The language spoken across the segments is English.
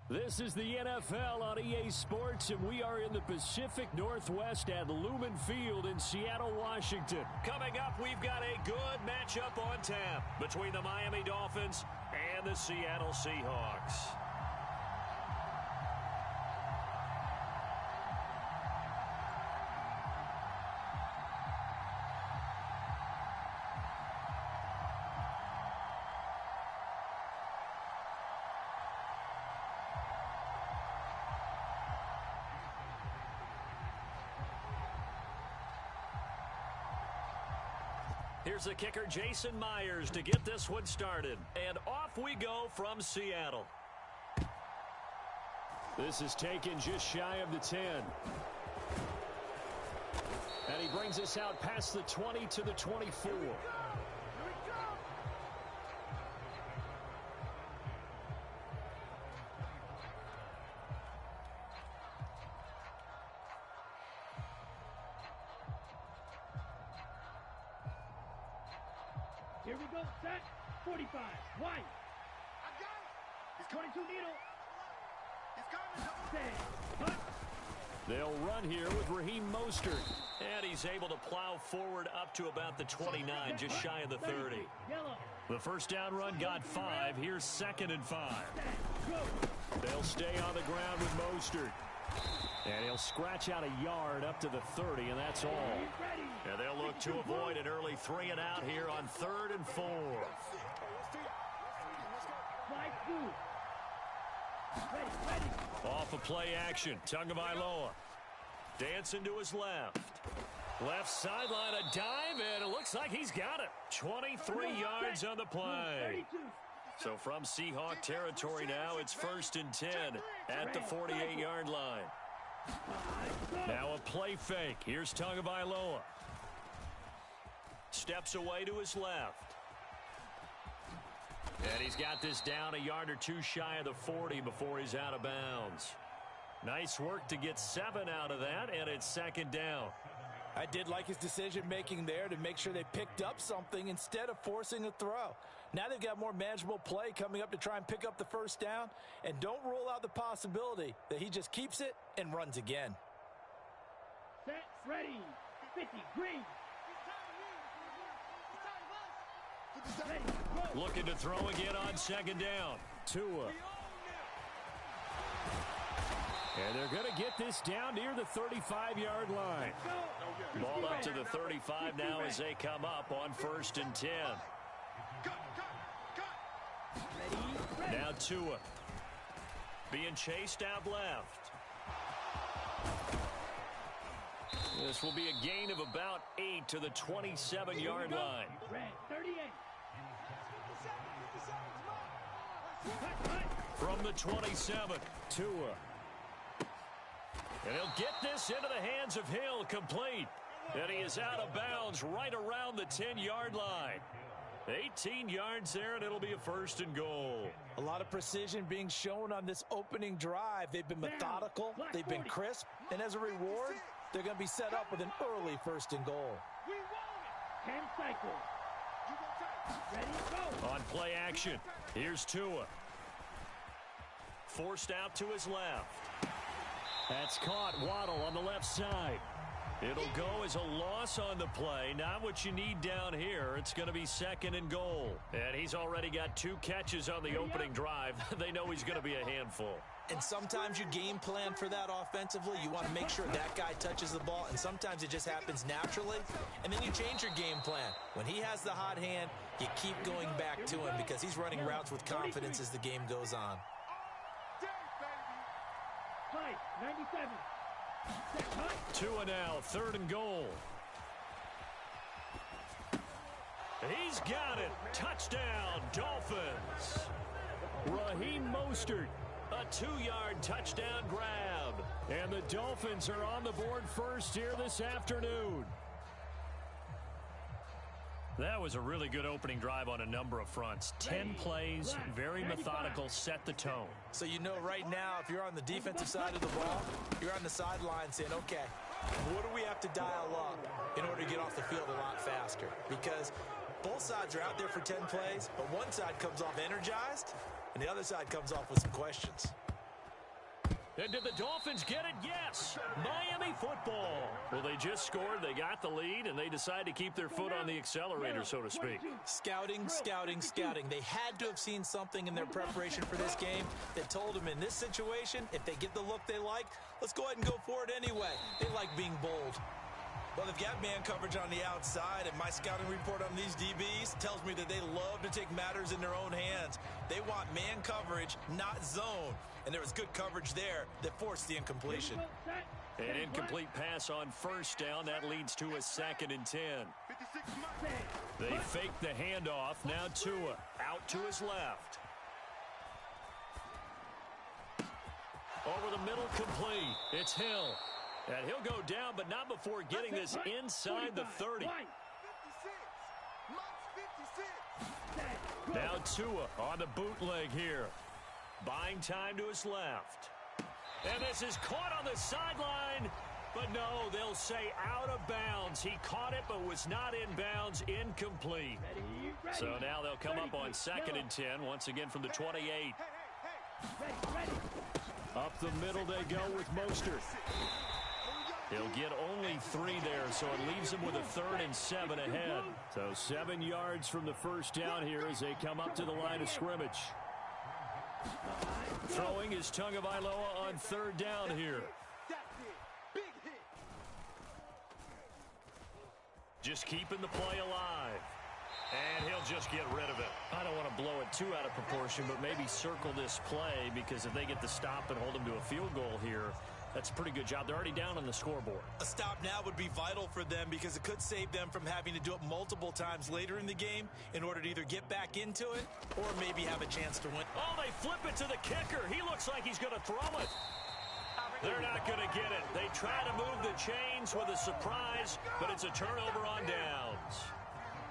This is the NFL on EA Sports, and we are in the Pacific Northwest at Lumen Field in Seattle, Washington. Coming up, we've got a good matchup on tap between the Miami Dolphins and the Seattle Seahawks. Here's the kicker, Jason Myers, to get this one started. And off we go from Seattle. This is taken just shy of the 10. And he brings us out past the 20 to the 24. Here we go, set, 45, White. I got it. He's 22 needle. He's coming. Stay, cut. They'll run here with Raheem Mostert. And he's able to plow forward up to about the 29, just shy of the 30. Yellow. The first down run got 5. Here's 2nd and 5. Go. They'll stay on the ground with Mostert. And he'll scratch out a yard up to the 30, and that's all. And they'll look to avoid an early 3 and out here on 3rd and 4. Off of play action, Tagovailoa. Dancing to his left. Left sideline, a dive, and it looks like he's got it. 23 yards on the play. So from Seahawk territory now, it's 1st and 10 at the 48-yard line. Now a play fake. Here's Tagovailoa. Steps away to his left. And he's got this down a yard or 2 shy of the 40 before he's out of bounds. Nice work to get 7 out of that, and it's 2nd down. I did like his decision-making there to make sure they picked up something instead of forcing a throw. Now they've got more manageable play coming up to try and pick up the first down, and don't rule out the possibility that he just keeps it and runs again. Set, ready, 50, green. Ready, go. Looking to throw again on 2nd down. Tua. And they're going to get this down near the 35-yard line. Ball up to the 35 now as they come up on 1st and 10. Now Tua. Being chased out left. This will be a gain of about 8 to the 27-yard line. Red, 38. From the 27, Tua. And he'll get this into the hands of Hill, complete. And he is out of bounds right around the 10-yard line. 18 yards there, and it'll be a 1st and goal. A lot of precision being shown on this opening drive. They've been methodical, they've been crisp, and as a reward, they're going to be set up with an early 1st and goal. 10 cycles. Ready, go. On play action, here's Tua. Forced out to his left. That's caught. Waddle on the left side. It'll go as a loss on the play. Not what you need down here. It's going to be 2nd and goal. And he's already got 2 catches on the opening drive. They know he's going to be a handful. And sometimes you game plan for that offensively. You want to make sure that guy touches the ball, and sometimes it just happens naturally. And then you change your game plan. When he has the hot hand, you keep going back to him because he's running routes with confidence as the game goes on. 97. Tua now, 3rd and goal. He's got it. Touchdown, Dolphins. Raheem Mostert, a 2-yard touchdown grab. And the Dolphins are on the board first here this afternoon. That was a really good opening drive on a number of fronts. 10 plays, very methodical, set the tone. So you know right now, if you're on the defensive side of the ball, you're on the sideline saying, okay, what do we have to dial up in order to get off the field a lot faster? Because both sides are out there for 10 plays, but one side comes off energized, and the other side comes off with some questions. And did the Dolphins get it? Yes. Miami football. Well, they just scored. They got the lead, and they decide to keep their foot on the accelerator, so to speak. Scouting, scouting, scouting. They had to have seen something in their preparation for this game that told them in this situation, if they get the look they like, let's go ahead and go for it anyway. They like being bold. Well, they've got man coverage on the outside, and my scouting report on these DBs tells me that they love to take matters in their own hands. They want man coverage, not zone. And there was good coverage there that forced the incompletion. An incomplete pass on first down. That leads to a 2nd and 10. They fake the handoff. Now Tua out to his left. Over the middle, complete. It's Hill. And he'll go down, but not before getting this inside the 30. Now Tua on the bootleg here. Buying time to his left. And this is caught on the sideline. But no, they'll say out of bounds. He caught it, but was not in bounds. Incomplete. So now they'll come up on 2nd and 10, once again from the 28. Up the middle they go with Mostert. He'll get only 3 there, so it leaves him with a 3rd and 7 ahead. So 7 yards from the first down here as they come up to the line of scrimmage. Throwing is Tagovailoa on 3rd down here. Just keeping the play alive. And he'll just get rid of it. I don't want to blow it too out of proportion, but maybe circle this play, because if they get the stop and hold him to a field goal here, that's a pretty good job. They're already down on the scoreboard. A stop now would be vital for them because it could save them from having to do it multiple times later in the game in order to either get back into it or maybe have a chance to win. Oh, they flip it to the kicker. He looks like he's going to throw it. They're not going to get it. They try to move the chains with a surprise, but it's a turnover on downs.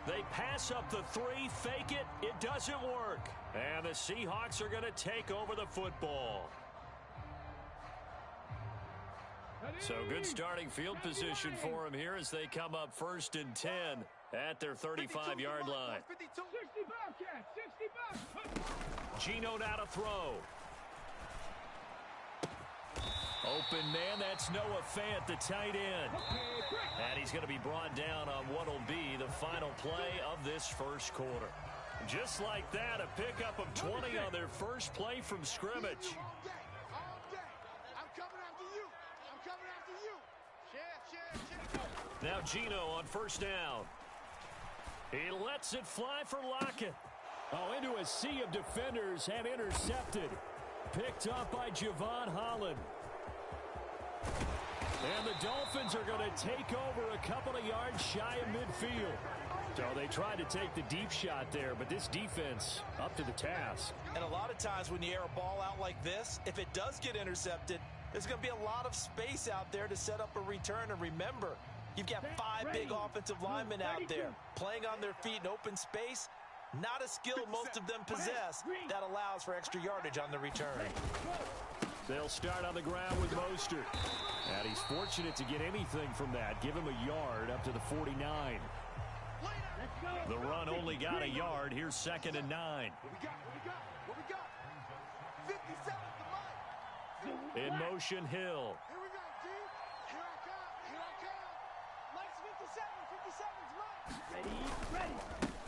They pass up the 3, fake it. It doesn't work. And the Seahawks are going to take over the football. So good starting field position for him here as they come up 1st and 10 at their 35-yard line. 60 bucks. Geno now to throw. Open man, that's Noah Fant, the tight end. And he's going to be brought down on what will be the final play of this first quarter. Just like that, a pickup of 20 on their first play from scrimmage. Now Geno on 1st down. He lets it fly for Lockett. Oh, into a sea of defenders and intercepted. Picked up by Javon Holland. And the Dolphins are going to take over a couple of yards shy of midfield. So they tried to take the deep shot there, but this defense up to the task. And a lot of times when you air a ball out like this, if it does get intercepted, there's going to be a lot of space out there to set up a return. And remember, you've got 5 big offensive linemen out there playing on their feet in open space. Not a skill most of them possess that allows for extra yardage on the return. They'll start on the ground with Mostert. And he's fortunate to get anything from that. Give him a yard up to the 49. The run only got a yard. Here's 2nd and 9. What we got? 57 the line. In motion, Hill. Here we go, G. Here I come. Let's 57's mine. Ready.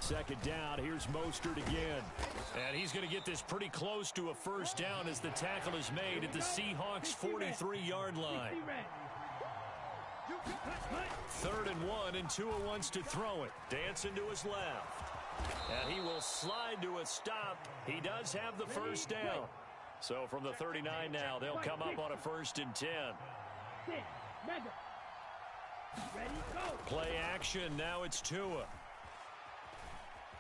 2nd down. Here's Mostert again. And he's going to get this pretty close to a first down as the tackle is made at the Seahawks' 43-yard line. 3rd and 1, and Tua wants to throw it. Dancing to his left. And he will slide to a stop. He does have the first down. So from the 39 now, they'll come up on a 1st and 10. Play action. Now it's Tua.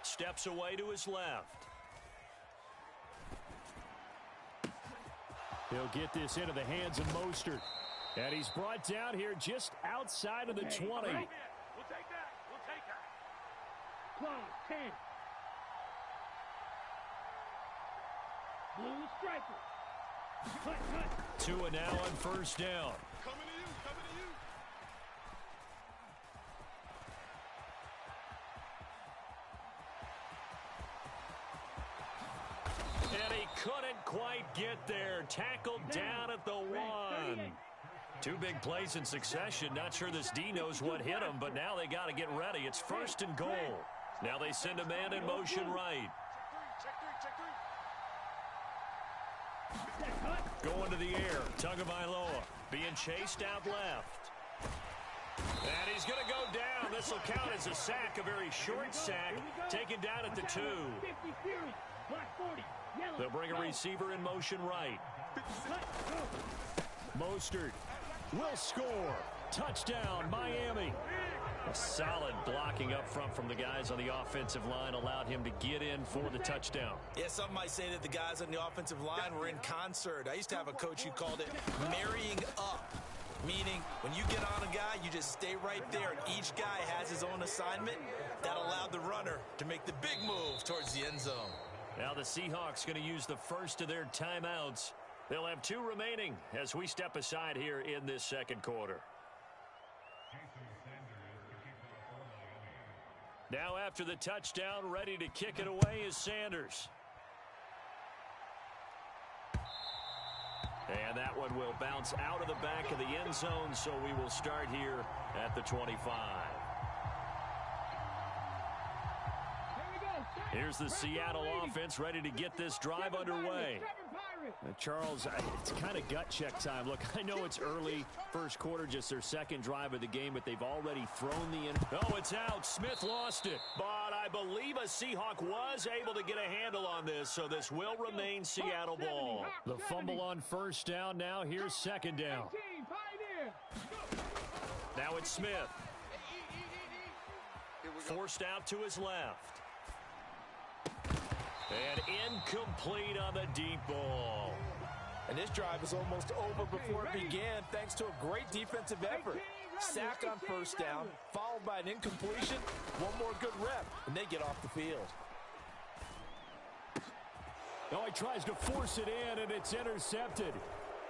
Steps away to his left. He'll get this into the hands of Mostert. And he's brought down here just outside of the 20. We'll take that. We'll take that. Close, 10. Blue striker. Cut. Tua now on 1st down. Coming to you. And he couldn't quite get there. Tackled down at the 1. Two big plays in succession. Not sure this D knows what hit him, but now they got to get ready. It's first and goal. Now they send a man in motion right. Going to the air. Tagovailoa being chased out left. And he's going to go down. This will count as a sack, a very short sack, taken down at the 2. They'll bring a receiver in motion right. Mostert will score. Touchdown, Miami. A solid blocking up front from the guys on the offensive line allowed him to get in for the touchdown. Yeah, some might say that the guys on the offensive line were in concert. I used to have a coach who called it marrying up, meaning when you get on a guy, you just stay right there, and each guy has his own assignment. That allowed the runner to make the big move towards the end zone. Now the Seahawks going to use the first of their timeouts. They'll have 2 remaining as we step aside here in this second quarter. Now after the touchdown, ready to kick it away is Sanders. And that one will bounce out of the back of the end zone, so we will start here at the 25. Here's the Seattle offense ready to get this drive underway. Charles, it's kind of gut check time. Look, I know it's early, first quarter, just their second drive of the game, but they've already thrown the in. Oh, it's out. Smith lost it. But I believe a Seahawk was able to get a handle on this, so this will remain Seattle ball. The fumble on first down. Now here's second down. Now it's Smith. Forced out to his left. And incomplete on the deep ball. And this drive is almost over before it began thanks to a great defensive effort. Sack on first down, followed by an incompletion. One more good rep, and they get off the field. Oh, he tries to force it in, and it's intercepted.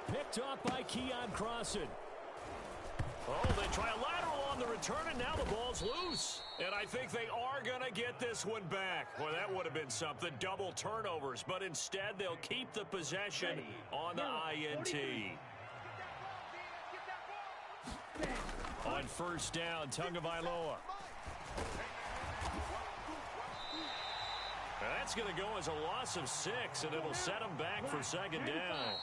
Picked off by Keon Crossan. Oh, they try a lateral on the return, and now the ball's loose. And I think they are going to get this one back. Well, that would have been something, double turnovers. But instead, they'll keep the possession on the INT. On first down, Tagovailoa. That's going to go as a loss of 6, and it'll set them back for second down.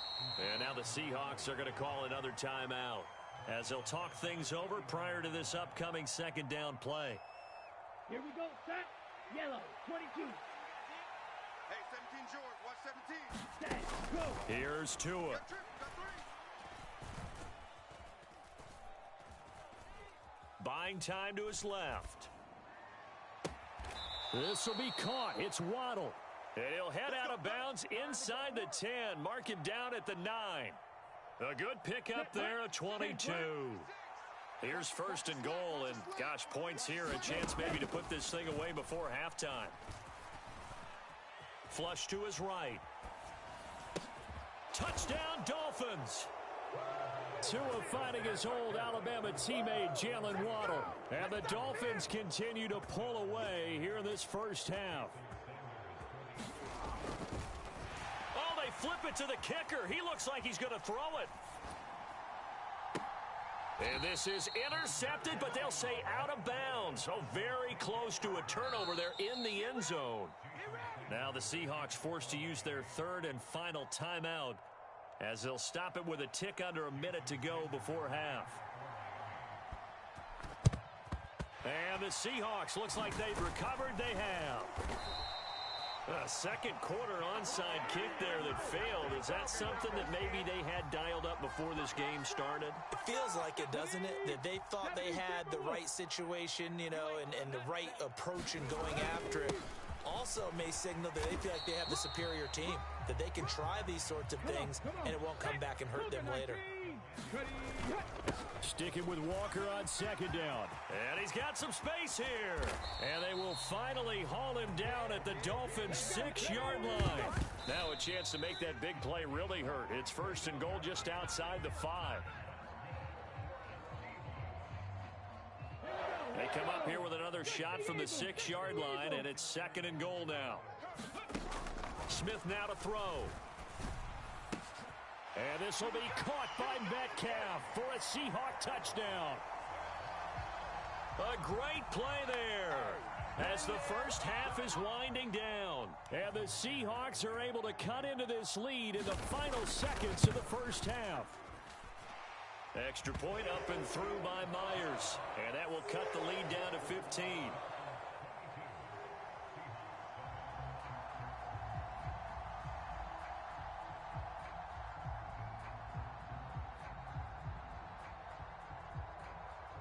And now the Seahawks are going to call another timeout, as they'll talk things over prior to this upcoming second down play. Here we go, set, yellow, 22. Hey, 17 George, watch 17. Set, go. Here's Tua. Buying time to his left. This will be caught. It's Waddle. And he'll head out of bounds inside the 10. Mark him down at the 9. A good pickup there, a 22. Here's first and goal, and gosh, points here, a chance maybe to put this thing away before halftime. Flush to his right. Touchdown, Dolphins. Tua finding his old Alabama teammate Jalen Waddle. And the Dolphins continue to pull away here in this first half. Oh, they flip it to the kicker. He looks like he's going to throw it. And this is intercepted, but they'll say out of bounds. Oh, very close to a turnover there in the end zone. Now the Seahawks forced to use their third and final timeout, as they'll stop it with a tick under a minute to go before half. And the Seahawks, looks like they've recovered. They have. A second quarter onside kick there that failed. Is that something that maybe they had dialed up before this game started? It feels like it, doesn't it? That they thought they had the right situation, you know, and the right approach in going after it. Also may signal that they feel like they have the superior team, that they can try these sorts of things and it won't come back and hurt them later. Sticking with Walker on second down. And he's got some space here. And they will finally haul him down at the Dolphins' 6-yard line. Now a chance to make that big play really hurt. It's first and goal just outside the 5. They come up here with another shot from the 6-yard line, and it's second and goal now. Smith now to throw. And this will be caught by Metcalf for a Seahawk touchdown. A great play there as the first half is winding down. And the Seahawks are able to cut into this lead in the final seconds of the first half. Extra point up and through by Myers. And that will cut the lead down to 15.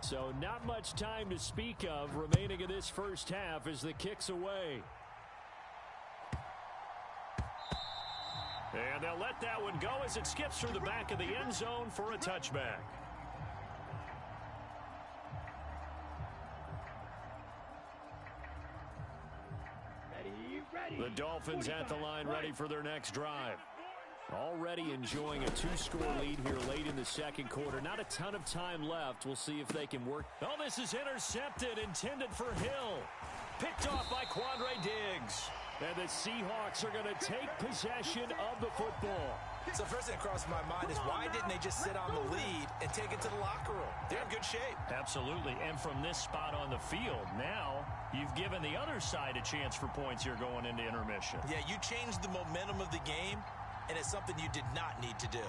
So not much time to speak of remaining in this first half as the kick's away. And they'll let that one go as it skips through the back of the end zone for a touchback. The Dolphins at the line ready for their next drive. Already enjoying a two-score lead here late in the second quarter. Not a ton of time left. We'll see if they can work. Oh, this is intercepted, intended for Hill. Picked off by Quandre Diggs. And the Seahawks are going to take possession of the football. So first thing that crosses my mind is why didn't they just sit on the lead and take it to the locker room? They're in good shape. Absolutely. And from this spot on the field, now you've given the other side a chance for points here going into intermission. Yeah, you changed the momentum of the game, and it's something you did not need to do.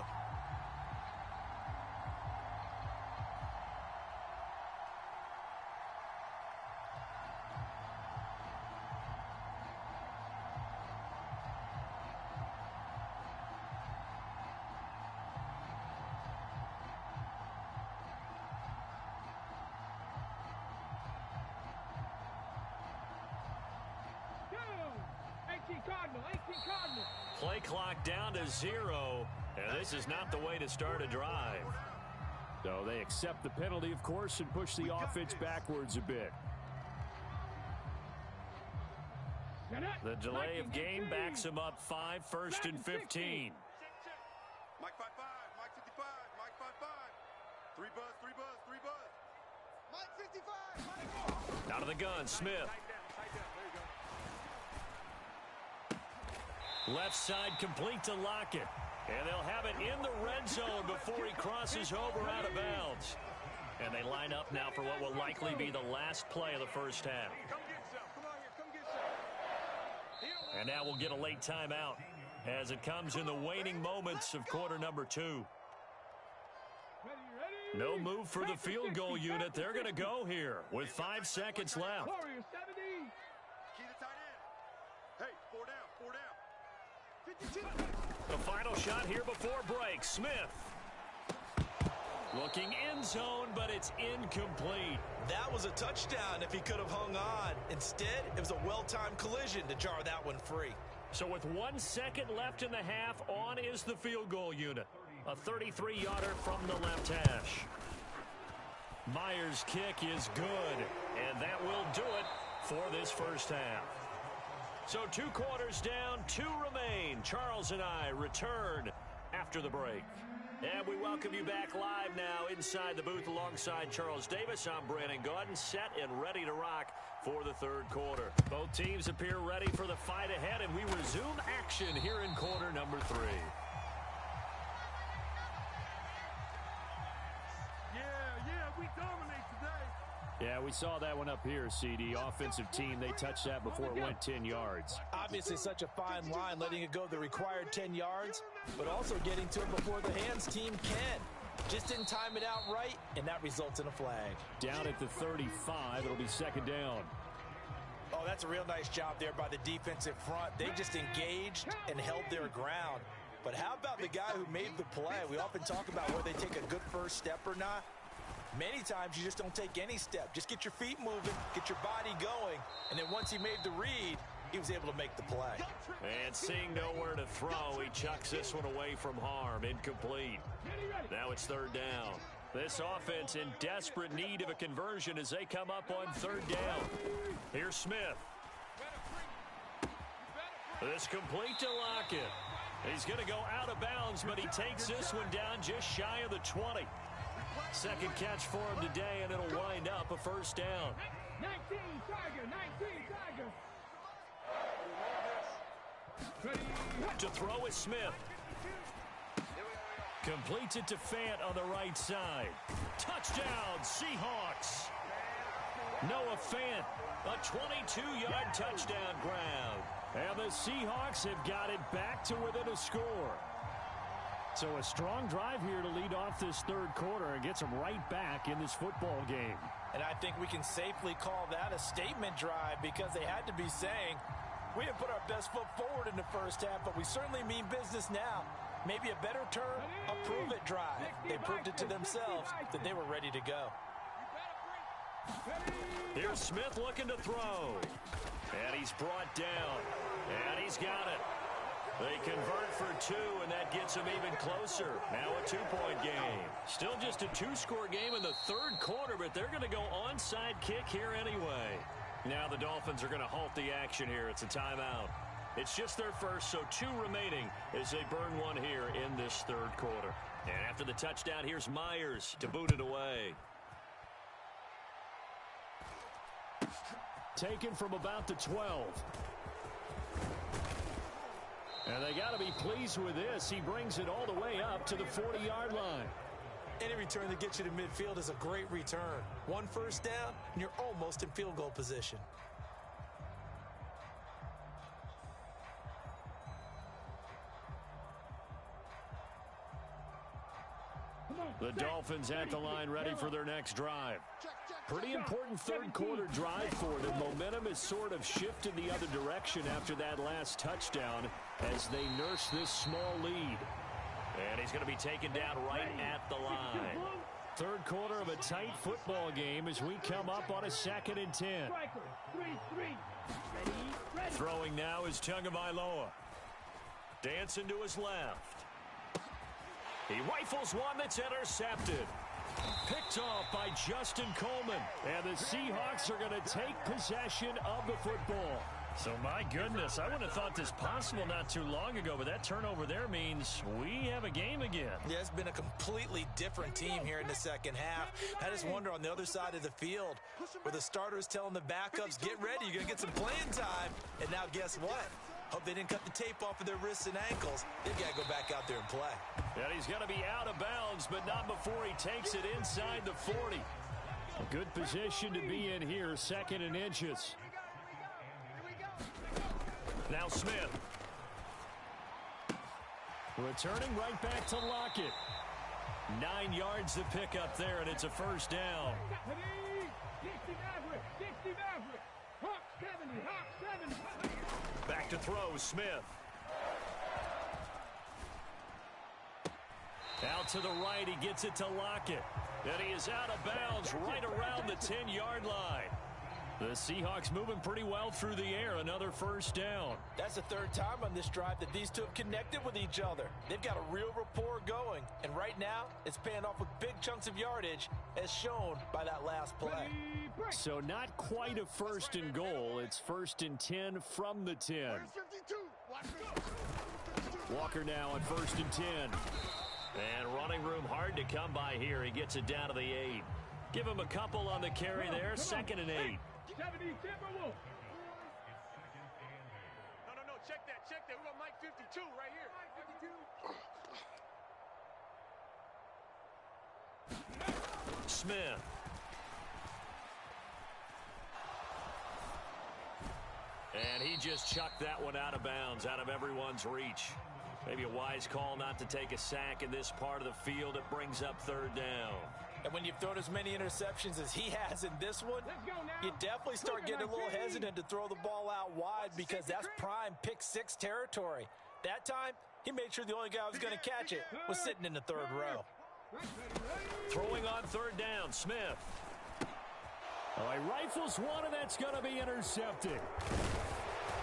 Play clock down to 0, and this is not the way to start a drive. So they accept the penalty, of course, and push the offense backwards a bit. The delay of game backs him up 5, 1st and 15. Mike 5-5, Mike 55, Mike 5-5. 3 buzz, 3 buzz, 3 buzz. Mike 55, Out of the gun, Smith. Left side complete to Lockett. And they'll have it in the red zone before he crosses over out of bounds. And they line up now for what will likely be the last play of the first half. And now we'll get a late timeout as it comes in the waning moments of quarter number 2. No move for the field goal unit. They're going to go here with 5 seconds left. Key to tight end. Hey, 4 down, 4 down. 52. The final shot here before break. Smith looking end zone, but it's incomplete. That was a touchdown if he could have hung on. Instead, it was a well-timed collision to jar that one free. So with 1 second left in the half, on is the field goal unit. A 33-yarder from the left hash. Myers' kick is good, and that will do it for this first half. So 2 quarters down, 2 remain. Charles and I return after the break. And we welcome you back live now inside the booth alongside Charles Davis. I'm Brandon Gaudin, set and ready to rock for the third quarter. Both teams appear ready for the fight ahead, and we resume action here in quarter number 3. We dominate today. Yeah, we saw that one up here, CD. Offensive team, they touched that before it went 10 yards. Obviously such a fine line, letting it go the required 10 yards, but also getting to it before the hands team can. Just didn't time it out right, and that results in a flag. Down at the 35, it'll be second down. Oh, that's a real nice job there by the defensive front. They just engaged and held their ground. But how about the guy who made the play? We often talk about whether they take a good first step or not. Many times you just don't take any step. Just get your feet moving, get your body going, and then once he made the read, he was able to make the play. And seeing nowhere to throw, he chucks this one away from harm. Incomplete. Now it's third down. This offense in desperate need of a conversion as they come up on third down. Here's Smith. This complete to Lockett. He's going to go out of bounds, but he takes this one down just shy of the 20. Second catch for him today, and it'll wind up a first down. 19 Tiger, 19 Tiger. To throw is Smith. Completes it to Fant on the right side. Touchdown, Seahawks. Noah Fant, a 22-yard touchdown ground. And the Seahawks have got it back to within a score. So a strong drive here to lead off this third quarter and gets them right back in this football game. And I think we can safely call that a statement drive because they had to be saying, we didn't put our best foot forward in the first half, but we certainly mean business now. Maybe a better term, a prove-it drive. They proved it to themselves that they were ready to go. Here's Smith looking to throw. And he's brought down. And he's got it. They convert for two, and that gets them even closer. Now a two-point game. Still just a two-score game in the third quarter, but they're going to go onside kick here anyway. Now the Dolphins are going to halt the action here. It's a timeout. It's just their first, so two remaining as they burn one here in this third quarter. And after the touchdown, here's Myers to boot it away. Taken from about the 12. And they got to be pleased with this. He brings it all the way up to the 40-yard line. Any return that gets you to midfield is a great return. One first down, and you're almost in field goal position. The Dolphins at the line ready for their next drive. Pretty important third quarter drive for them. Momentum has sort of shifted the other direction after that last touchdown as they nurse this small lead. And he's going to be taken down right at the line. Third quarter of a tight football game as we come up on a 2nd and 10. Throwing now is Tagovailoa. Dancing to his left. He rifles one that's intercepted. Picked off by Justin Coleman. And the Seahawks are going to take possession of the football. So, my goodness, I wouldn't have thought this possible not too long ago, but that turnover there means we have a game again. Yeah, it's been a completely different team here in the second half. I just wonder on the other side of the field where the starters telling the backups, get ready, you're going to get some playing time. And now guess what? Hope they didn't cut the tape off of their wrists and ankles. They've got to go back out there and play. And he's going to be out of bounds, but not before he takes it inside the 40. A good position to be in here, 2nd and inches. Now Smith. Returning right back to Lockett. 9 yards to pick up there, and it's a first down. Back to throw, Smith. Out to the right, he gets it to Lockett. And he is out of bounds right around the 10-yard line. The Seahawks moving pretty well through the air. Another first down. That's the third time on this drive that these two have connected with each other. They've got a real rapport going. And right now, it's paying off with big chunks of yardage, as shown by that last play. So not quite a 1st and goal. It's 1st and 10 from the 10. Walker now on 1st and 10. And running room hard to come by here. He gets it down to the 8. Give him a couple on the carry there. 2nd and 8. No, check that. We got Mike 52 right here. Smith. And he just chucked that one out of bounds, out of everyone's reach. Maybe a wise call not to take a sack in this part of the field. It brings up 3rd down. And when you've thrown as many interceptions as he has in this one, you definitely start getting a little hesitant to throw the ball out wide because that's prime pick 6 territory. That time, he made sure the only guy who was going to catch it was sitting in the 3rd row. Throwing on 3rd down, Smith. Oh, he rifles one, and that's going to be intercepted.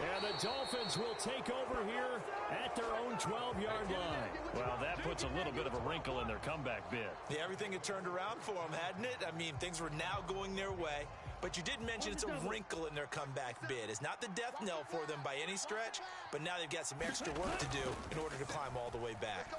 And the Dolphins will take over here at their own 12-yard line. Well, that puts a little bit of a wrinkle in their comeback bid. Yeah, everything had turned around for them, hadn't it? I mean, things were now going their way. But you did mention it's a wrinkle in their comeback bid. It's not the death knell for them by any stretch, but now they've got some extra work to do in order to climb all the way back.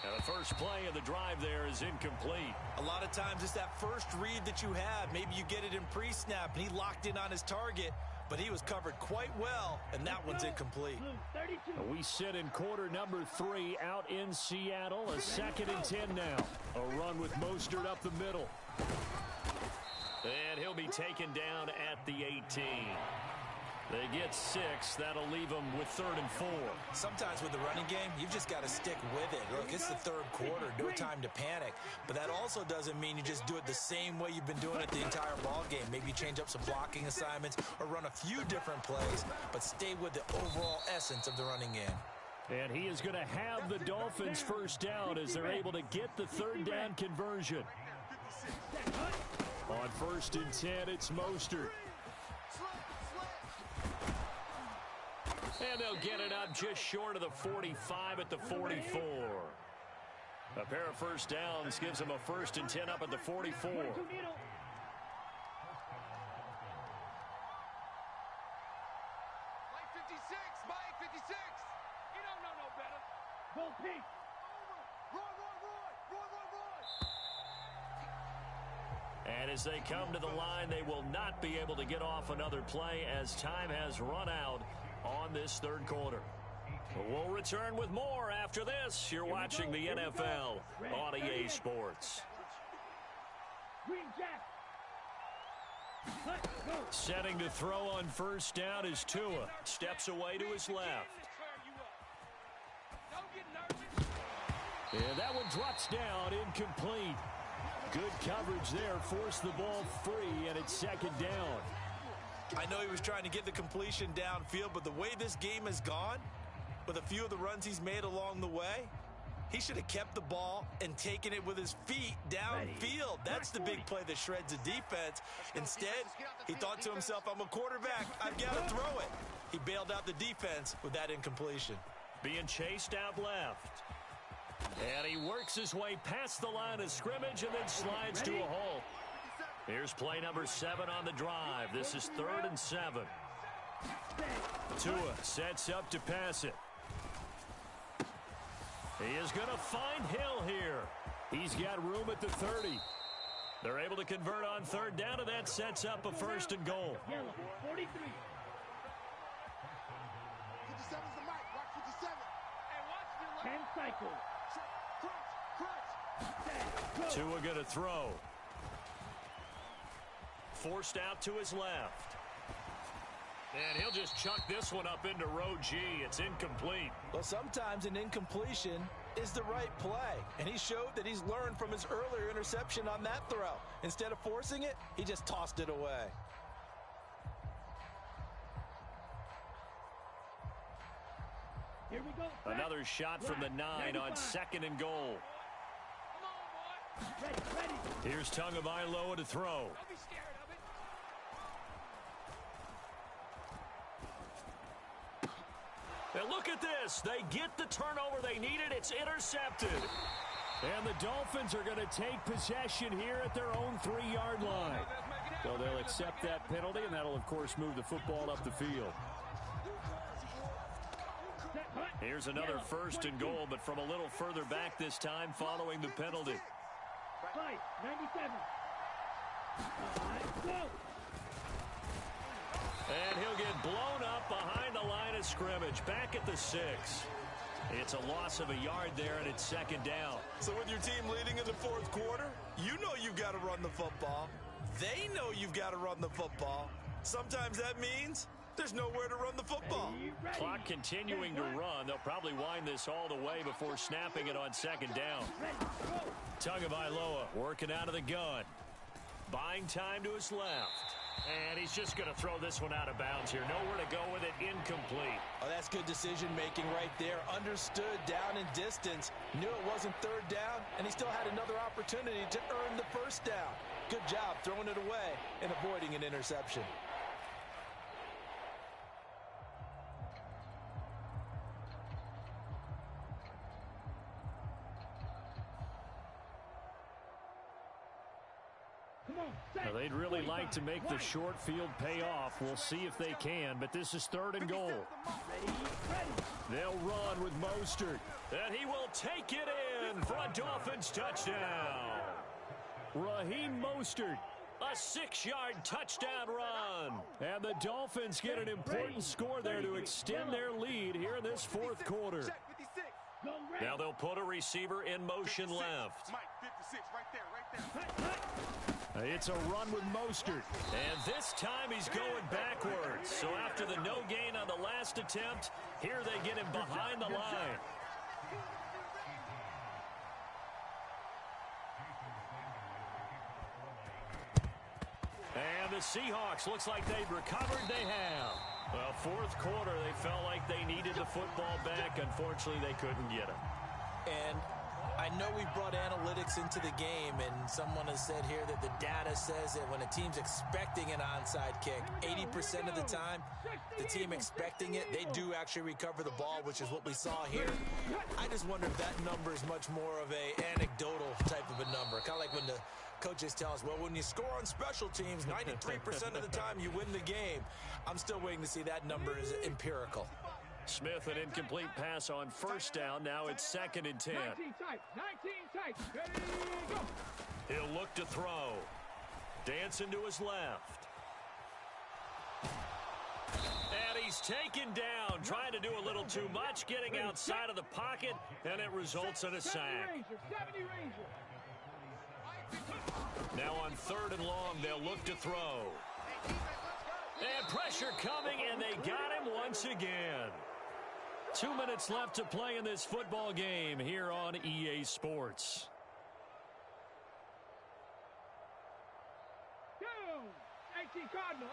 And the first play of the drive there is incomplete. A lot of times it's that first read that you have. Maybe you get it in pre-snap and he locked in on his target, but he was covered quite well, and that one's incomplete. We sit in quarter number 3 out in Seattle. A 2nd and 10 now. A run with Mostert up the middle. And he'll be taken down at the 18. They get 6. That'll leave them with 3rd and 4. Sometimes with the running game, you've just got to stick with it. Look, it's the 3rd quarter. No time to panic. But that also doesn't mean you just do it the same way you've been doing it the entire ball game. Maybe change up some blocking assignments or run a few different plays, but stay with the overall essence of the running game. And he is going to have the Dolphins first down as they're able to get the 3rd down conversion. On 1st and 10, it's Mostert. And they'll get it up just short of the 45 at the 44. A pair of first downs gives them a 1st and 10 up at the 44. Mike 56. Mike 56. You don't know no better. Go pink. And as they come to the line, they will not be able to get off another play as time has run out on this 3rd quarter. We'll return with more after this. You're watching the NFL on EA Sports. Green Jack. Setting to throw on 1st down is Tua. Steps away to his left. And that one drops down, incomplete. Good coverage there, forced the ball free, and it's 2nd down. I know he was trying to get the completion downfield, but the way this game has gone, with a few of the runs he's made along the way, he should have kept the ball and taken it with his feet downfield. That's the big play that shreds the defense. Instead, he thought to himself, I'm a quarterback, I've got to throw it. He bailed out the defense with that incompletion. Being chased out left. And he works his way past the line of scrimmage and then slides to a hole. Here's play number 7 on the drive. This is 3rd and 7. Tua sets up to pass it. He is going to find Hill here. He's got room at the 30. They're able to convert on 3rd down, and that sets up a 1st and goal. Yellow, 43. 57's the mic. Watch 57. And watch the 10 cycle. Tua going to throw. Forced out to his left. And he'll just chuck this one up into row G. It's incomplete. Well, sometimes an incompletion is the right play. And he showed that he's learned from his earlier interception on that throw. Instead of forcing it, he just tossed it away. Here we go. Another shot from the 9 on 2nd and goal. Ready. Here's Tagovailoa to throw. Don't be scared of it. And look at this. They get the turnover they needed. It's intercepted. And the Dolphins are going to take possession here at their own 3-yard line. So they'll accept that penalty, and that'll, of course, move the football up the field. Here's another 1st and goal, but from a little further back this time following the penalty. 97. Go. And he'll get blown up behind the line of scrimmage, back at the 6. It's a loss of a yard there, and it's 2nd down. So with your team leading in the 4th quarter, you know you've got to run the football. They know you've got to run the football. Sometimes that means there's nowhere to run the football. Ready. Clock continuing to run. They'll probably wind this all the way before snapping it on 2nd down. Tagovailoa working out of the gun. Buying time to his left. And he's just going to throw this one out of bounds here. Nowhere to go with it. Incomplete. Oh, that's good decision-making right there. Understood down in distance. Knew it wasn't 3rd down, and he still had another opportunity to earn the 1st down. Good job throwing it away and avoiding an interception. Now, they'd really like to make the short field pay off. We'll see if they can, but this is 3rd and goal. They'll run with Mostert, and he will take it in for a Dolphins touchdown. Raheem Mostert A 6-yard touchdown run. And the Dolphins get an important score there to extend their lead here in this fourth quarter. Now they'll put a receiver in motion left. Mike, 56, right there. It's a run with Mostert. And this time he's going backwards. So after the no gain on the last attempt, here they get him behind the line. And the Seahawks, looks like they've recovered. They have. Well, fourth quarter, they felt like they needed the football back. Unfortunately, they couldn't get it. And I know we brought analytics into the game, and someone has said here that the data says that when a team's expecting an onside kick, 80% of the time, the team expecting it, they do actually recover the ball, which is what we saw here. I just wonder if that number is much more of a anecdotal type of a number. Kind of like when the coaches tell us, well, when you score on special teams, 93% of the time you win the game. I'm still waiting to see that number is empirical. Smith, an incomplete pass on first down. Now it's 2nd and 10. 19 tight. Ready, go. He'll look to throw. Dancing to his left. And he's taken down, trying to do a little too much, getting outside of the pocket, and it results in a sack. 70 Ranger. Now on 3rd and long, they'll look to throw. And pressure coming, and they got him once again. 2 minutes left to play in this football game here on EA Sports. Go! 18 Cardinal.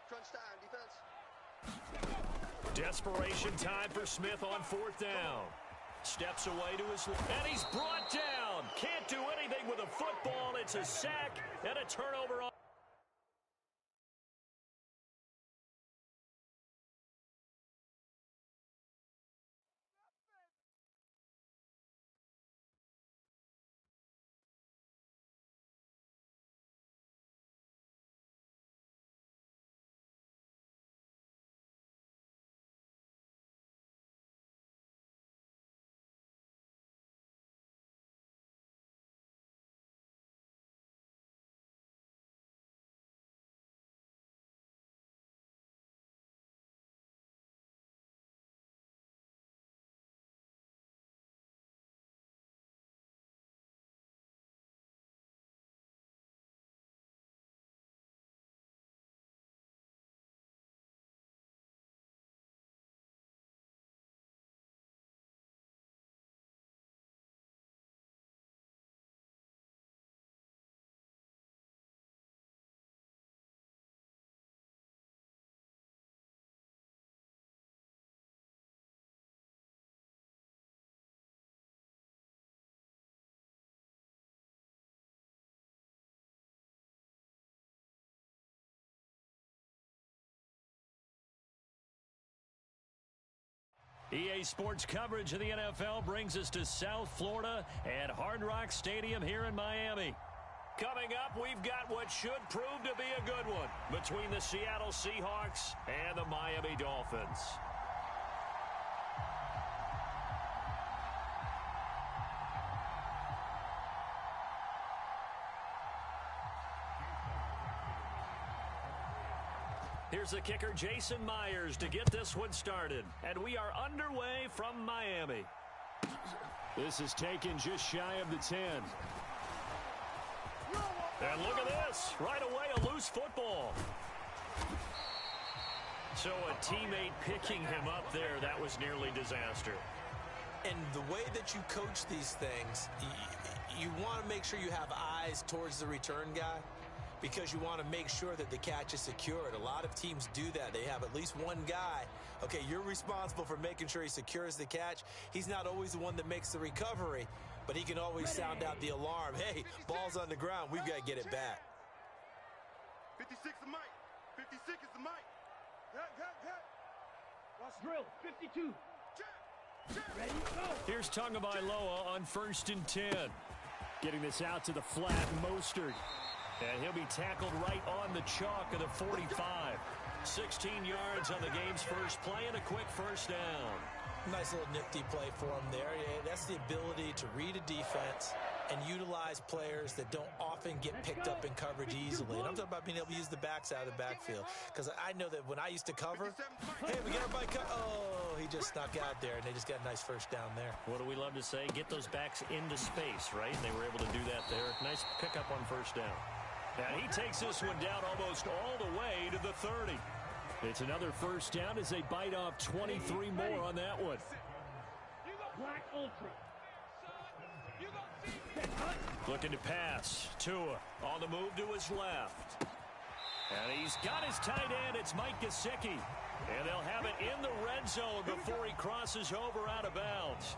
Crunch time, defense. Desperation time for Smith on 4th down. Steps away to his left, and he's brought down. Can't do anything with a football. It's a sack and a turnover on. EA Sports coverage of the NFL brings us to South Florida at Hard Rock Stadium here in Miami. Coming up, we've got what should prove to be a good one between the Seattle Seahawks and the Miami Dolphins. Here's the kicker, Jason Myers, to get this one started. And we are underway from Miami. This is taken just shy of the 10. And look at this. Right away, a loose football. So a teammate picking him up there, that was nearly disaster. And the way that you coach these things, you want to make sure you have eyes towards the return guy, because you want to make sure that the catch is secured. A lot of teams do that. They have at least one guy. Okay, you're responsible for making sure he secures the catch. He's not always the one that makes the recovery, but he can always sound out the alarm. Hey, ball's on the ground. We've got to get it back. 56 is Mike. 56 is the Mike. Watch drill. 52. Ready, go. Here's Tagovailoa on 1st and 10. Getting this out to the flat, Mostert. And he'll be tackled right on the chalk of the 45. 16 yards on the game's first play and a quick first down. Nice little nifty play for him there. Yeah, that's the ability to read a defense and utilize players that don't often get picked up in coverage easily. And I'm talking about being able to use the backs out of the backfield. Because I know that when I used to cover, hey, we got everybody oh, he just snuck out there, and they just got a nice first down there. What do we love to say? Get those backs into space, right? And they were able to do that there. Nice pickup on first down. And he takes this one down almost all the way to the 30. It's another first down as they bite off 23 more on that one. Black Ultra. Looking to pass. Tua on the move to his left. And he's got his tight end. It's Mike Gesicki. And they'll have it in the red zone before he crosses over out of bounds.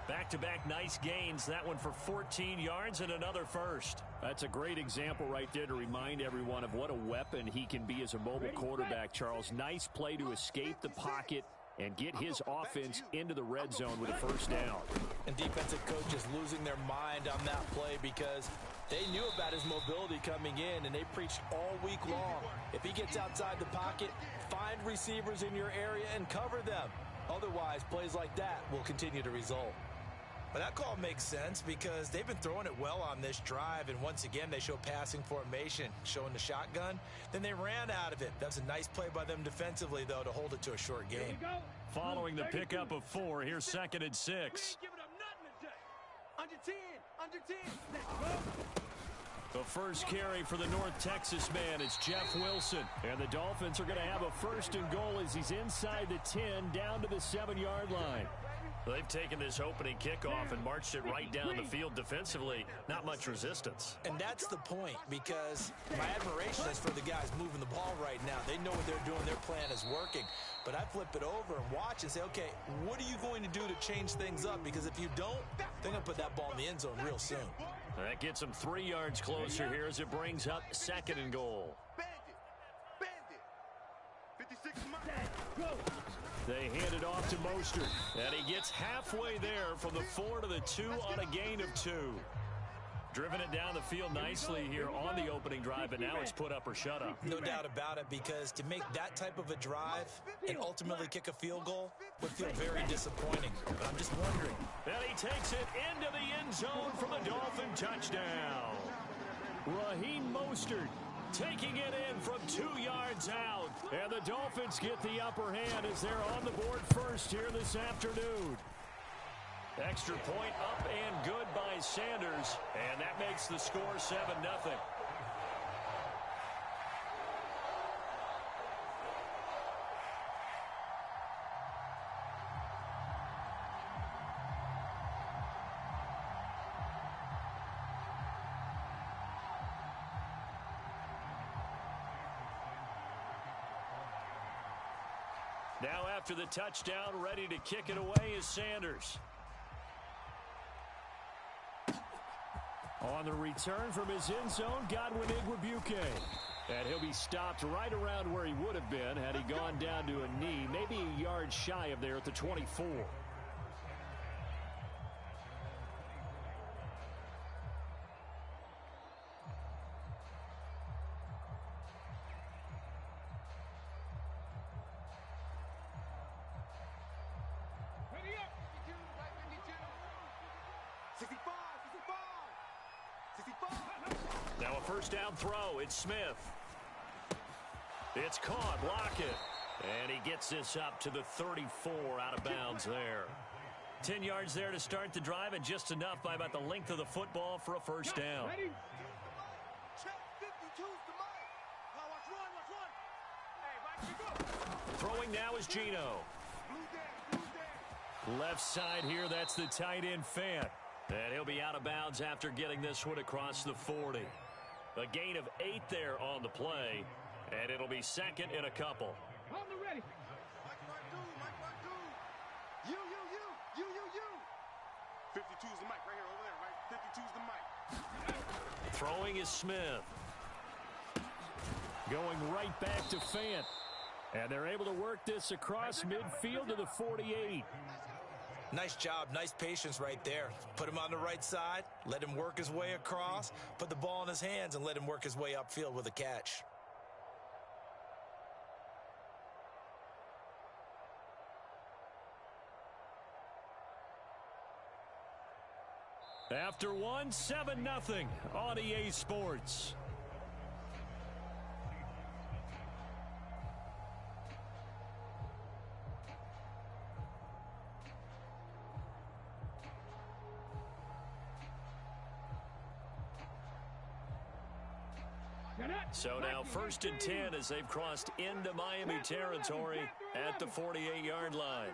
Back-to-back nice gains. That one for 14 yards and another first. That's a great example right there to remind everyone of what a weapon he can be as a mobile quarterback, Charles. Nice play to escape the pocket and get his offense into the red zone with a first down. And defensive coaches losing their mind on that play because they knew about his mobility coming in, and they preached all week long. If he gets outside the pocket, find receivers in your area and cover them. Otherwise, plays like that will continue to result. But that call makes sense because they've been throwing it well on this drive, and once again they show passing formation, showing the shotgun. Then they ran out of it. That's a nice play by them defensively, though, to hold it to a short game. Following the pickup of 4, here's 2nd and 6. Under 10, under 10. The first carry for the North Texas man is Jeff Wilson. And the Dolphins are going to have a first and goal as he's inside the 10 down to the 7-yard line. They've taken this opening kickoff and marched it right down the field defensively. Not much resistance. And that's the point, because my admiration is for the guys moving the ball right now. They know what they're doing. Their plan is working. But I flip it over and watch and say, okay, what are you going to do to change things up? Because if you don't, they're going to put that ball in the end zone real soon. That gets them 3 yards closer here as it brings up 2nd and goal. Bandit. 56 miles. They hand it off to Mostert, and he gets halfway there from the 4 to the 2 on a gain of 2. Driven it down the field nicely here on the opening drive, but now it's put up or shut up. No doubt about it, because to make that type of a drive and ultimately kick a field goal would feel very disappointing. But I'm just wondering. And he takes it into the end zone for the Dolphin touchdown. Raheem Mostert taking it in from 2 yards out. And the Dolphins get the upper hand as they're on the board first here this afternoon. Extra point up and good by Sanders. And that makes the score 7-0. Now after the touchdown, ready to kick it away is Sanders. On the return from his end zone, Godwin Igwebuike. And he'll be stopped right around where he would have been had he gone down to a knee, maybe a yard shy of there at the 24. Now a first down throw. It's Smith. It's caught. Lockett. And he gets this up to the 34 out of bounds there. 10 yards there to start the drive, and just enough by about the length of the football for a first down. Throwing now is Geno. Left side here, that's the tight end Fant. And he'll be out of bounds after getting this one across the 40. A gain of 8 there on the play, and it'll be 2nd and a couple. On the ready. You. 52's the mic right here over there, right? 52's the mic. Throwing is Smith. Going right back to Fant. And they're able to work this across midfield to the 48. Nice job, nice patience right there. Put him on the right side, let him work his way across, put the ball in his hands, and let him work his way upfield with a catch. After one, 7-0 on EA Sports. So now 1st and 10 as they've crossed into Miami territory at the 48-yard line.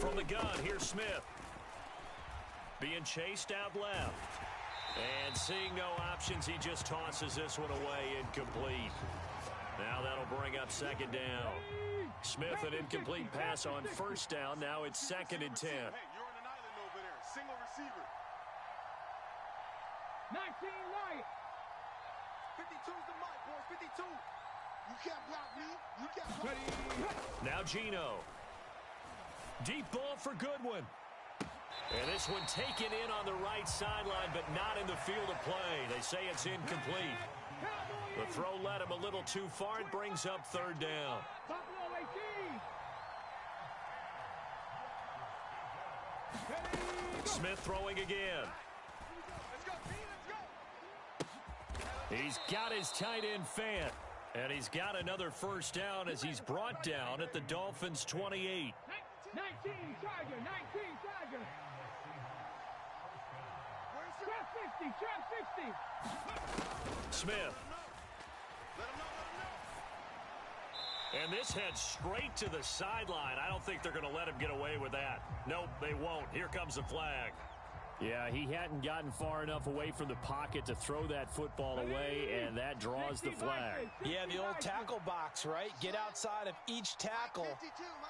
From the gun, here's Smith. Being chased out left. And seeing no options, he just tosses this one away, incomplete. Now that'll bring up 2nd down. Smith, an incomplete pass on 1st down. Now it's 2nd and 10. Hey, you're on an island over there. Single receiver. 19 Lions. 52's the mic, boys. 52. You can't block me. You can't block me. Now Geno. Deep ball for Goodwin. And this one taken in on the right sideline, but not in the field of play. They say it's incomplete. The throw led him a little too far. It brings up 3rd down. Buffalo 18. Smith throwing again. He's got his tight end Fant. And he's got another 1st down as he's brought down at the Dolphins' 28. 19 Charger. 19 Charger. Trap 60. Trap 60. Smith. And this heads straight to the sideline. I don't think they're going to let him get away with that. Nope, they won't. Here comes the flag. Yeah, he hadn't gotten far enough away from the pocket to throw that football away, and that draws the flag. Yeah, the old tackle box, right? Get outside of each tackle,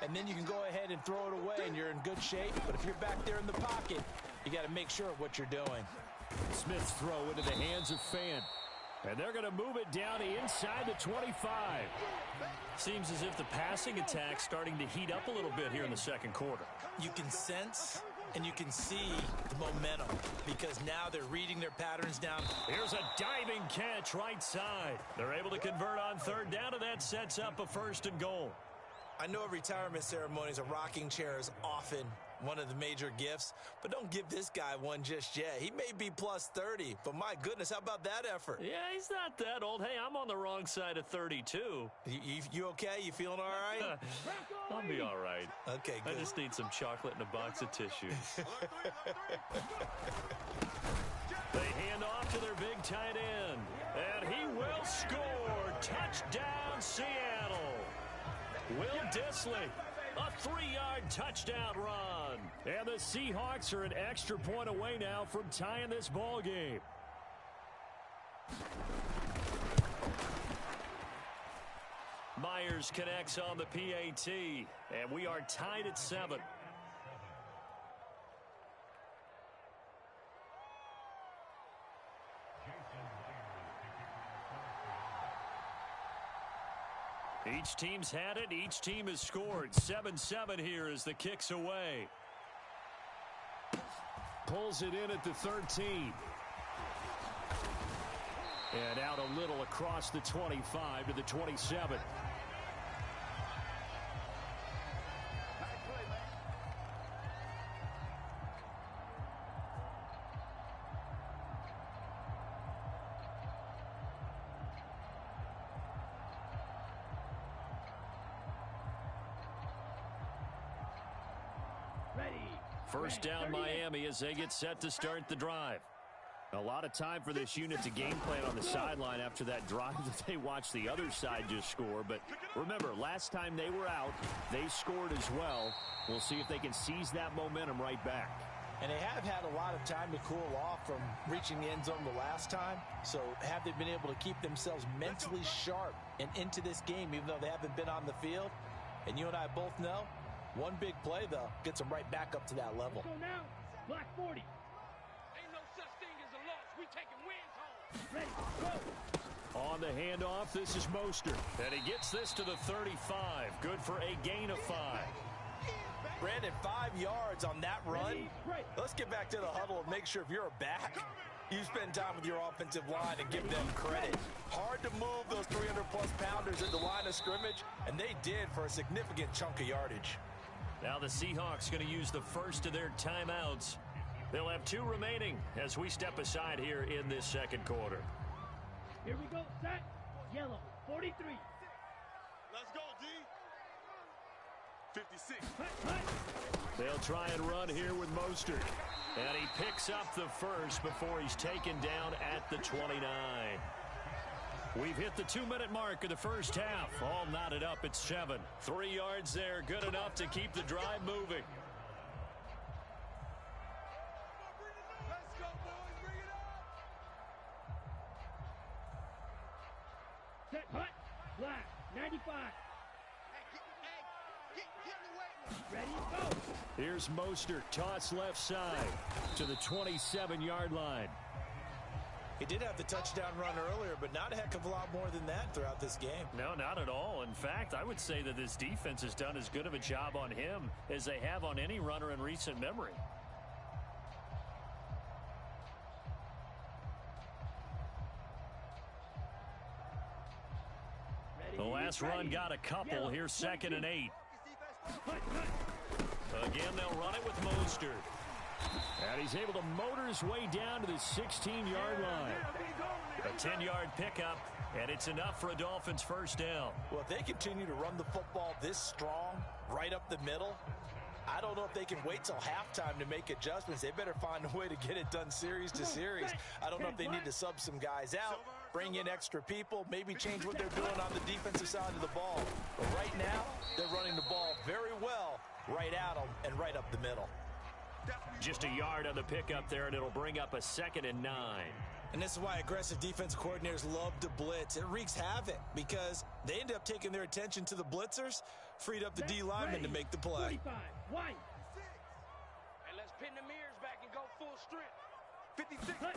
and then you can go ahead and throw it away, and you're in good shape. But if you're back there in the pocket, you got to make sure of what you're doing. Smith's throw into the hands of Fant. And they're going to move it down inside the 25. Seems as if the passing attack's starting to heat up a little bit here in the 2nd quarter. You can sense and you can see the momentum because now they're reading their patterns down. Here's a diving catch right side. They're able to convert on 3rd down, and that sets up a 1st and goal. I know retirement ceremonies, a rocking chair is often one of the major gifts, but don't give this guy one just yet. He may be plus 30, but my goodness, how about that effort? Yeah, he's not that old. Hey, I'm on the wrong side of 32. You okay? You feeling all right? I'll be all right. Okay, good. I just need some chocolate and a box of tissues. They hand off to their big tight end, and he will score. Touchdown, Seattle. Will Dissly. A 3-yard touchdown run. And the Seahawks are an extra point away now from tying this ball game. Myers connects on the PAT, and we are tied at 7. Each team's had it. Each team has scored. 7-7 here as the kick's away. Pulls it in at the 13. And out a little across the 25 to the 27. First down Miami as they get set to start the drive. A lot of time for this unit to game plan on the sideline after that drive that they watched the other side just score. But remember, last time they were out, they scored as well. We'll see if they can seize that momentum right back. And they have had a lot of time to cool off from reaching the end zone the last time. So have they been able to keep themselves mentally sharp and into this game even though they haven't been on the field? And you and I both know, one big play, though, gets them right back up to that level. So now, Black 40. Ain't no such thing as a loss. We taking wins home. Ready, go. On the handoff, this is Mostert. And he gets this to the 35. Good for a gain of 5. Brandon, 5 yards on that run. Let's get back to the huddle and make sure if you're a back, you spend time with your offensive line and give them credit. Hard to move those 300-plus pounders at the line of scrimmage, and they did for a significant chunk of yardage. Now the Seahawks going to use the first of their timeouts. They'll have 2 remaining as we step aside here in this second quarter. Here we go, set. Yellow, 43. Let's go, D. 56. They'll try and run here with Mostert. And he picks up the first before he's taken down at the 29. We've hit the 2-minute mark of the first half. All knotted up at 7. 3 yards there, good enough to keep the drive moving. Let's go, boys. Bring it up. Set, hut, black, 95. Ready, go. Here's Mostert, toss left side to the 27-yard line. He did have the touchdown run earlier, but not a heck of a lot more than that throughout this game. No, not at all. In fact, I would say that this defense has done as good of a job on him as they have on any runner in recent memory. Ready, The last run got a couple. Yellow, Here's 2nd and 8. Hut, hut. Again, they'll run it with Mostert. And he's able to motor his way down to the 16-yard line. A 10-yard pickup, and it's enough for a Dolphins first down. Well, if they continue to run the football this strong, right up the middle, I don't know if they can wait till halftime to make adjustments. They better find a way to get it done series to series. I don't know if they need to sub some guys out, bring in extra people, maybe change what they're doing on the defensive side of the ball. But right now, they're running the ball very well right at them and right up the middle. Just a yard on the pickup there, and it'll bring up a 2nd and 9. And this is why aggressive defensive coordinators love to blitz. It wreaks havoc because they end up taking their attention to the blitzers, freed up the D linemen to make the play. 45, white. And let's pin the mirrors back and go full strength. 56. Hut,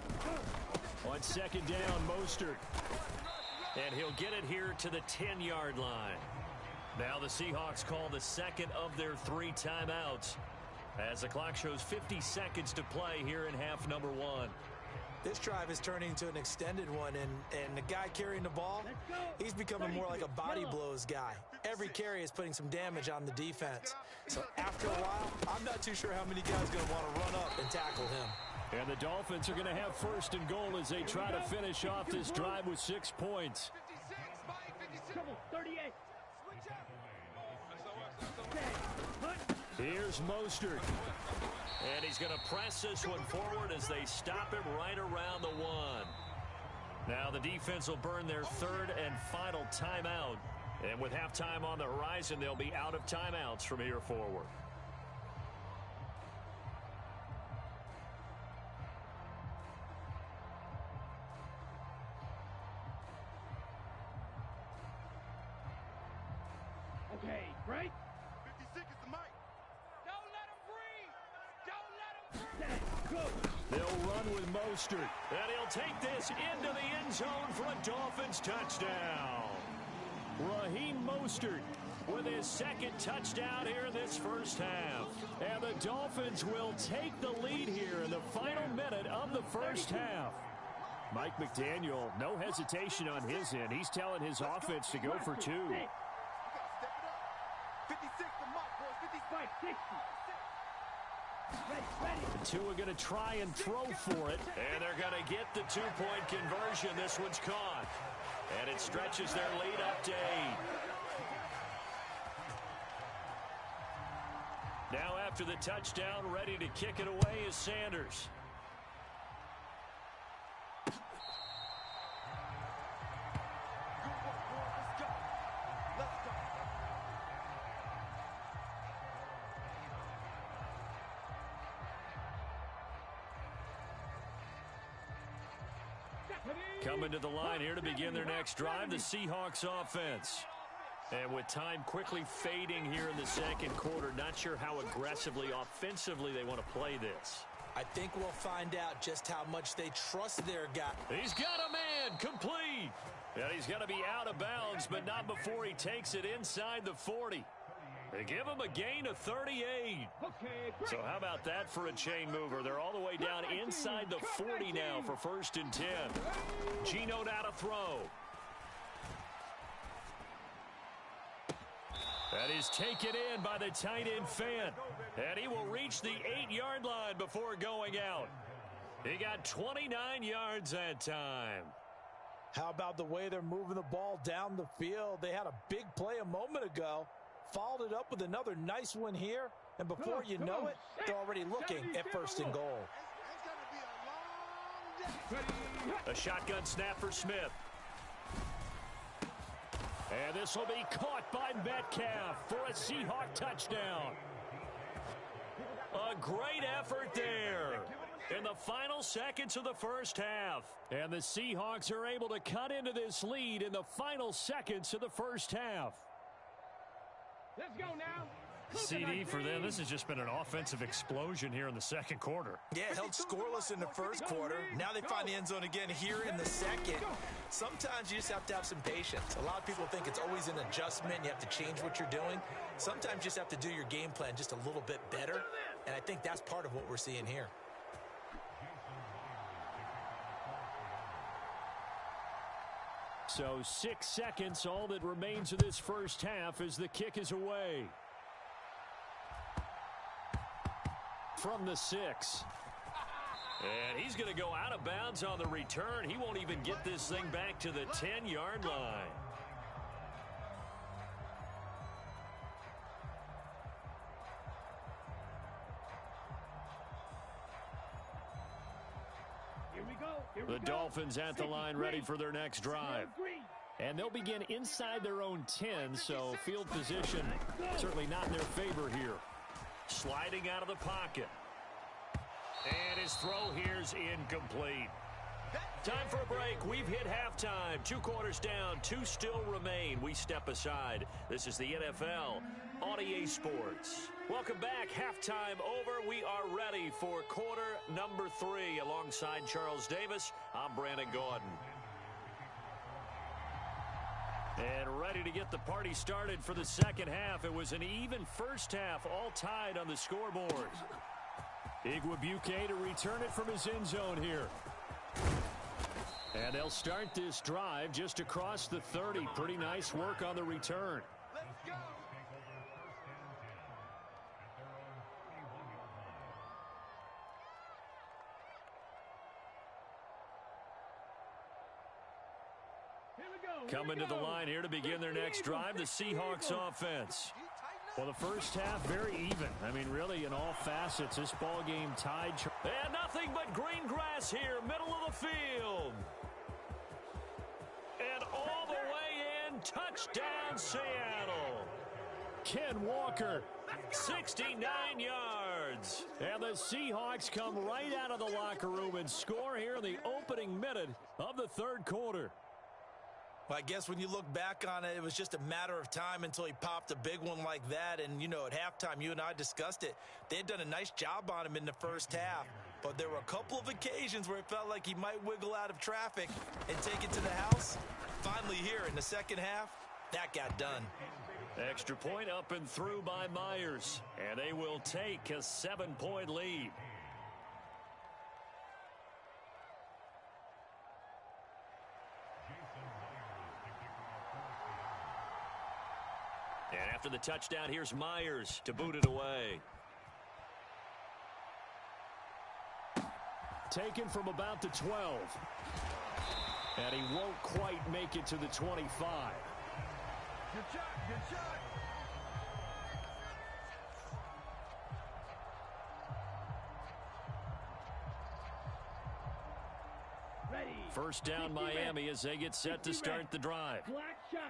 go. On 2nd down, Mostert. And he'll get it here to the 10-yard line. Now the Seahawks call the second of their 3 timeouts as the clock shows 50 seconds to play here in half number 1. This drive is turning into an extended one, and the guy carrying the ball, he's becoming more like a body blows guy. Every carry is putting some damage on the defense. So after a while, I'm not too sure how many guys are going to want to run up and tackle him. And the Dolphins are going to have 1st and goal as they try to finish off this drive with 6 points. 56, Mike. 56. Trouble, 38. Switch up. Set, hut. Here's Mostert. And he's going to press this one forward as they stop him right around the 1. Now the defense will burn their 3rd and final timeout. And with halftime on the horizon, they'll be out of timeouts from here forward. Okay, right. 56 is the mic. Don't let him breathe. Don't let him breathe. Set, go. They'll run with Mostert. And he'll take this into the end zone for a Dolphins touchdown. Raheem Mostert with his 2nd touchdown here in this first half. And the Dolphins will take the lead here in the final minute of the first half. Mike McDaniel, no hesitation on his end. He's telling his offense to go for 2. We gotta step it up. 56 the mic, boys. 55. 60. Ready, ready. The two are going to try and throw for it. And they're going to get the 2-point conversion. This one's caught. And it stretches their lead up to 8. Now after the touchdown, ready to kick it away is Sanders. Good work, boys. Let's go. Let's go. Coming to the line here to begin their next drive, the Seahawks offense. And with time quickly fading here in the second quarter, not sure how aggressively, offensively they want to play this. I think we'll find out just how much they trust their guy. He's got a man, complete. And he's going to be out of bounds, but not before he takes it inside the 40. They give him a gain of 38. Okay, great. So how about that for a chain mover? They're all the way down inside the 40 now for 1st and 10. Geno now to throw. That is taken in by the tight end fan. And he will reach the 8-yard line before going out. He got 29 yards that time. How about the way they're moving the ball down the field? They had a big play a moment ago, followed it up with another nice one here, and before you know it, they're already looking at 1st and goal. A shotgun snap for Smith. And this will be caught by Metcalf for a Seahawk touchdown. A great effort there in the final seconds of the first half. And the Seahawks are able to cut into this lead in the final seconds of the first half. Let's go now. CD for them, this has just been an offensive explosion here in the second quarter. Yeah, held scoreless in the first quarter. Now they find the end zone again here in the second. Sometimes you just have to have some patience. A lot of people think it's always an adjustment. You have to change what you're doing. Sometimes you just have to do your game plan just a little bit better. And I think that's part of what we're seeing here. So 6 seconds, all that remains of this first half as the kick is away. From the 6. And he's going to go out of bounds on the return. He won't even get this thing back to the 10-yard line. The Dolphins at the line ready for their next drive. And they'll begin inside their own 10, so field position certainly not in their favor here. Sliding out of the pocket. And his throw here's incomplete. Time for a break. We've hit halftime. 2 quarters down. 2 still remain. We step aside. This is the NFL on EA Sports. Welcome back. Halftime over. We are ready for quarter number 3. Alongside Charles Davis, I'm Brandon Gordon. And ready to get the party started for the second half. It was an even first half, all tied on the scoreboard. Igwebuike to return it from his end zone here. And they'll start this drive just across the 30. Pretty nice work on the return. Let's go. Coming to the line here to begin their next drive, the Seahawks offense. Well, the first half, very even. I mean, really, in all facets, this ball game tied. And nothing but green grass here, middle of the field. And all the way in, touchdown, Seattle. Ken Walker, 69 yards. And the Seahawks come right out of the locker room and score here in the opening minute of the third quarter. Well, I guess when you look back on it, it was just a matter of time until he popped a big one like that. And, you know, at halftime, you and I discussed it. They had done a nice job on him in the first half. But there were a couple of occasions where it felt like he might wiggle out of traffic and take it to the house. Finally here in the second half, that got done. Extra point up and through by Myers. And they will take a 7-point lead. And after the touchdown, here's Myers to boot it away. Taken from about the 12. And he won't quite make it to the 25. Good shot, good shot. First down Miami as they get set to start the drive.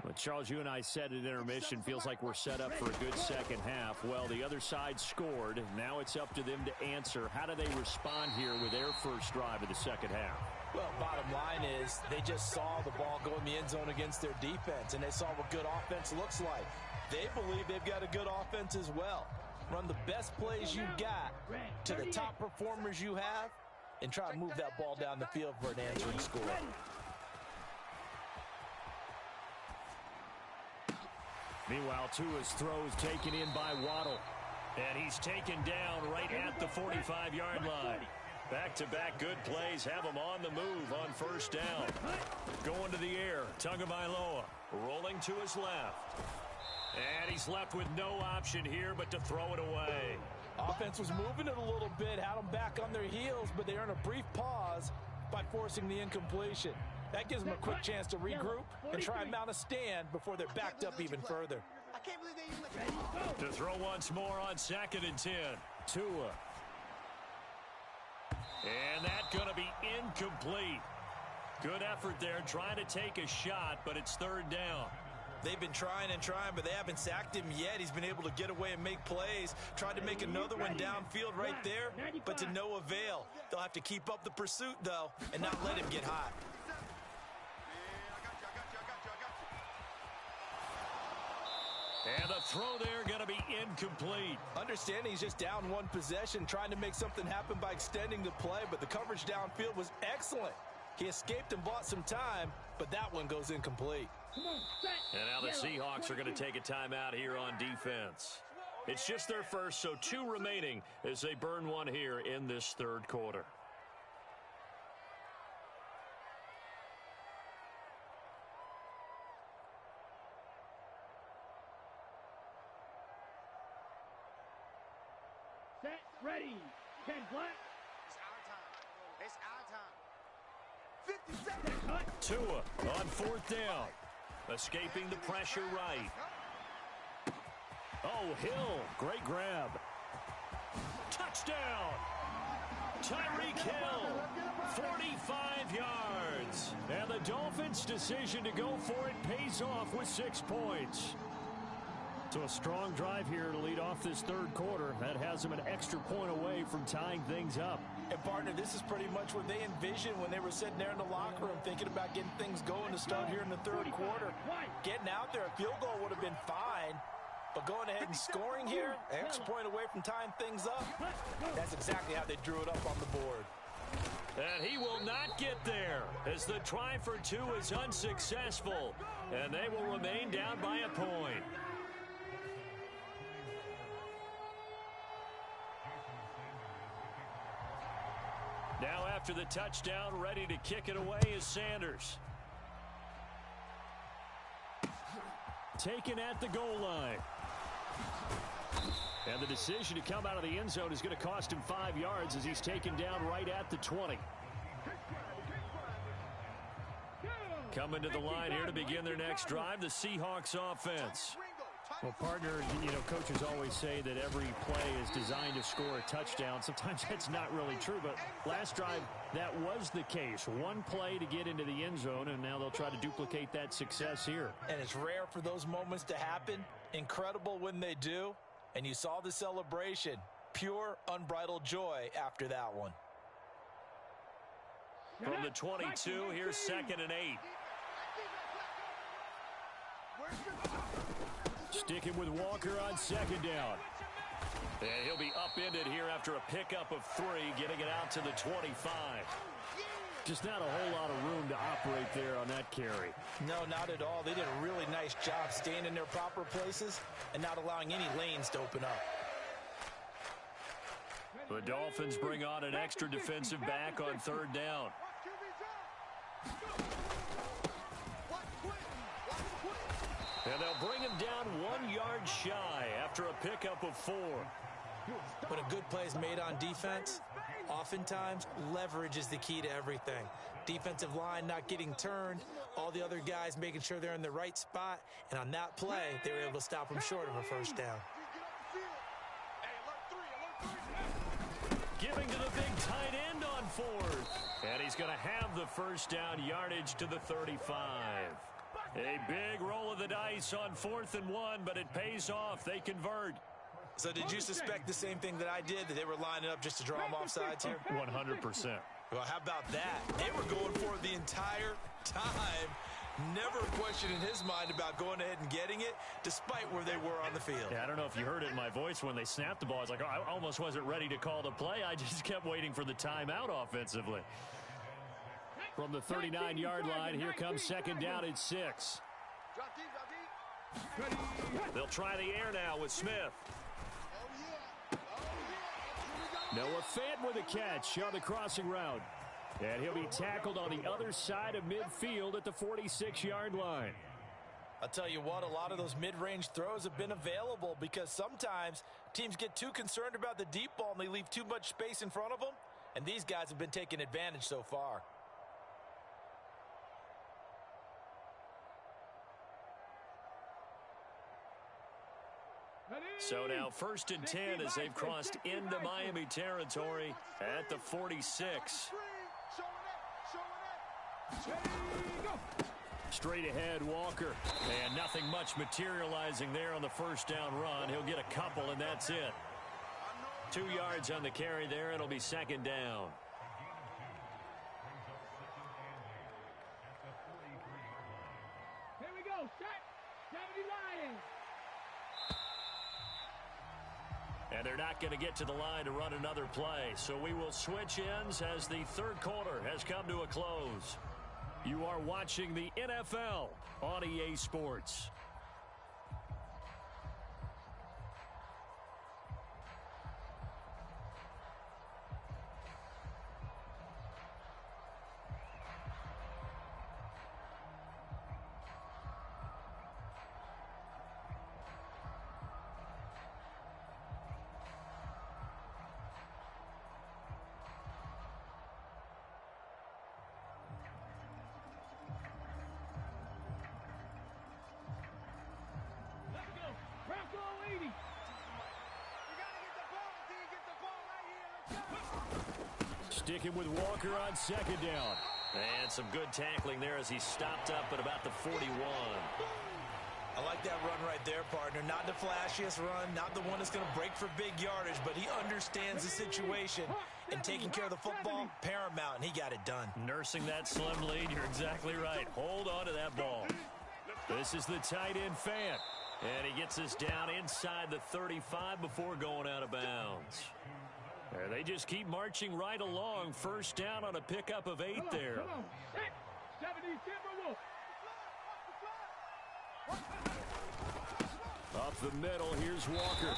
But Charles, you and I said at intermission, feels like we're set up for a good second half. Well, the other side scored. Now it's up to them to answer. How do they respond here with their first drive of the second half? Well, bottom line is they just saw the ball go in the end zone against their defense, and they saw what good offense looks like. They believe they've got a good offense as well. Run the best plays you got to the top performers you have, and try to move that ball down the field for an answering score. Meanwhile, Tua's throws taken in by Waddle. And he's taken down right at the 45-yard line. Back-to-back good plays have him on the move on first down. Going to the air, Tagovailoa rolling to his left. And he's left with no option here but to throw it away. Offense was moving it a little bit, had them back on their heels, but they earned a brief pause by forcing the incompletion. That gives them a quick chance to regroup and try and mount a stand before they're backed up even further. I can't believe they even let you To throw once more on 2nd and 10. Tua. And that's going to be incomplete. Good effort there, trying to take a shot, but it's 3rd down. They've been trying and trying, but they haven't sacked him yet. He's been able to get away and make plays. Tried to make another one downfield right there, but to no avail. They'll have to keep up the pursuit, though, and not let him get hot. And the throw there going to be incomplete. Understanding he's just down one possession, trying to make something happen by extending the play, but the coverage downfield was excellent. He escaped and bought some time, but that one goes incomplete. And now the Seahawks are going to take a timeout here on defense. It's just their first, so 2 remaining as they burn one here in this 3rd quarter. Set, ready. 10 black. It's our time. 50 seconds. Tua on 4th down. Escaping the pressure right. Oh, Hill. Great grab. Touchdown. Tyreek Hill. 45 yards. And the Dolphins' decision to go for it pays off with 6 points. So a strong drive here to lead off this 3rd quarter. That has them an extra point away from tying things up. And, partner, this is pretty much what they envisioned when they were sitting there in the locker room thinking about getting things going to start here in the 3rd quarter. Getting out there, a field goal would have been fine. But going ahead and scoring here, an extra point away from tying things up, that's exactly how they drew it up on the board. And he will not get there as the try for 2 is unsuccessful. And they will remain down by a point. Now after the touchdown, ready to kick it away is Sanders. Taken at the goal line. And the decision to come out of the end zone is going to cost him 5 yards as he's taken down right at the 20. Coming to the line here to begin their next drive, the Seahawks offense. Well, partner, you know, coaches always say that every play is designed to score a touchdown. Sometimes that's not really true, but last drive, that was the case. 1 play to get into the end zone, and now they'll try to duplicate that success here. And it's rare for those moments to happen. Incredible when they do. And you saw the celebration. Pure, unbridled joy after that one. From the 22, here's 2nd and 8. Sticking with Walker on 2nd down. And he'll be upended here after a pickup of 3, getting it out to the 25. Just not a whole lot of room to operate there on that carry. No, not at all. They did a really nice job staying in their proper places and not allowing any lanes to open up. The Dolphins bring on an extra defensive back on 3rd down. And they'll bring him down 1 yard shy after a pickup of 4. When a good play is made on defense, oftentimes leverage is the key to everything. Defensive line not getting turned, all the other guys making sure they're in the right spot, and on that play, they were able to stop them short of a 1st down. Giving to the big tight end on 4th. And he's going to have the 1st down yardage to the 35. A big roll of the dice on 4th and 1, but it pays off. They convert. So did you suspect the same thing that I did, that they were lining up just to draw them off sides here? 100%. Well, how about that? They were going for it the entire time. Never a question in his mind about going ahead and getting it, despite where they were on the field. Yeah, I don't know if you heard it in my voice when they snapped the ball. I was like, oh, I almost wasn't ready to call the play. I just kept waiting for the timeout offensively. From the 39-yard line, here comes 2nd down at 6. They'll try the air now with Smith. Noah Fant with a catch on the crossing route. And he'll be tackled on the other side of midfield at the 46-yard line. I'll tell you what, a lot of those mid-range throws have been available because sometimes teams get too concerned about the deep ball and they leave too much space in front of them, and these guys have been taking advantage so far. So now 1st and 10 as they've crossed into Miami territory at the 46. Straight ahead, Walker. And nothing much materializing there on the first down run. He'll get a couple, and that's it. 2 yards on the carry there. It'll be 2nd down. Here we go. Set. 70 Lions. And they're not going to get to the line to run another play. So we will switch ends as the 3rd quarter has come to a close. You are watching the NFL on EA Sports. Sticking with Walker on 2nd down. And some good tackling there as he stopped up at about the 41. I like that run right there, partner. Not the flashiest run, not the one that's going to break for big yardage, but he understands the situation, and taking care of the football, paramount, and he got it done. Nursing that slim lead, you're exactly right. Hold on to that ball. This is the tight end fan, and he gets us down inside the 35 before going out of bounds. There, they just keep marching right along. 1st down on a pickup of 8 there. 70 Up the middle, here's Walker.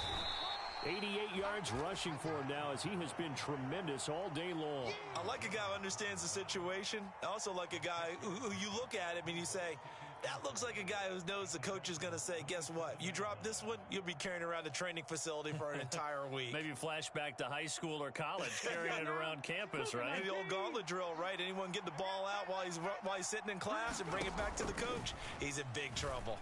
88 yards rushing for him now as he has been tremendous all day long. I like a guy who understands the situation. I also like a guy who you look at him and you say, that looks like a guy who knows the coach is going to say, guess what? You drop this one, you'll be carrying around the training facility for an entire week. Maybe flashback to high school or college, carrying it around campus, right? The old gauntlet drill, right? Anyone get the ball out while he's sitting in class and bring it back to the coach? He's in big trouble.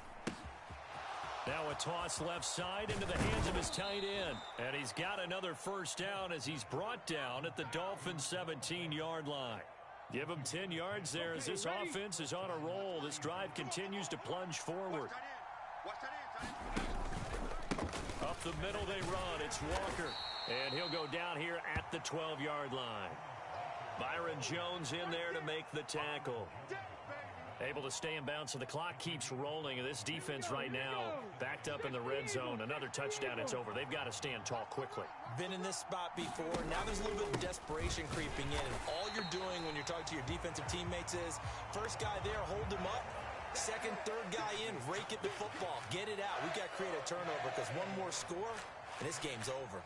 Now a toss left side into the hands of his tight end. And he's got another 1st down as he's brought down at the Dolphins' 17-yard line. Give him 10 yards there as this offense is on a roll. This drive continues to plunge forward. Up the middle they run. It's Walker. And he'll go down here at the 12-yard line. Byron Jones in there to make the tackle. Able to stay in bounds, so the clock keeps rolling. And this defense right now backed up in the red zone. Another touchdown, it's over. They've got to stand tall quickly. Been in this spot before. Now there's a little bit of desperation creeping in. And all you're doing when you're talking to your defensive teammates is, first guy there, hold him up. Second, third guy in, rake it to football. Get it out. We've got to create a turnover because one more score, and this game's over.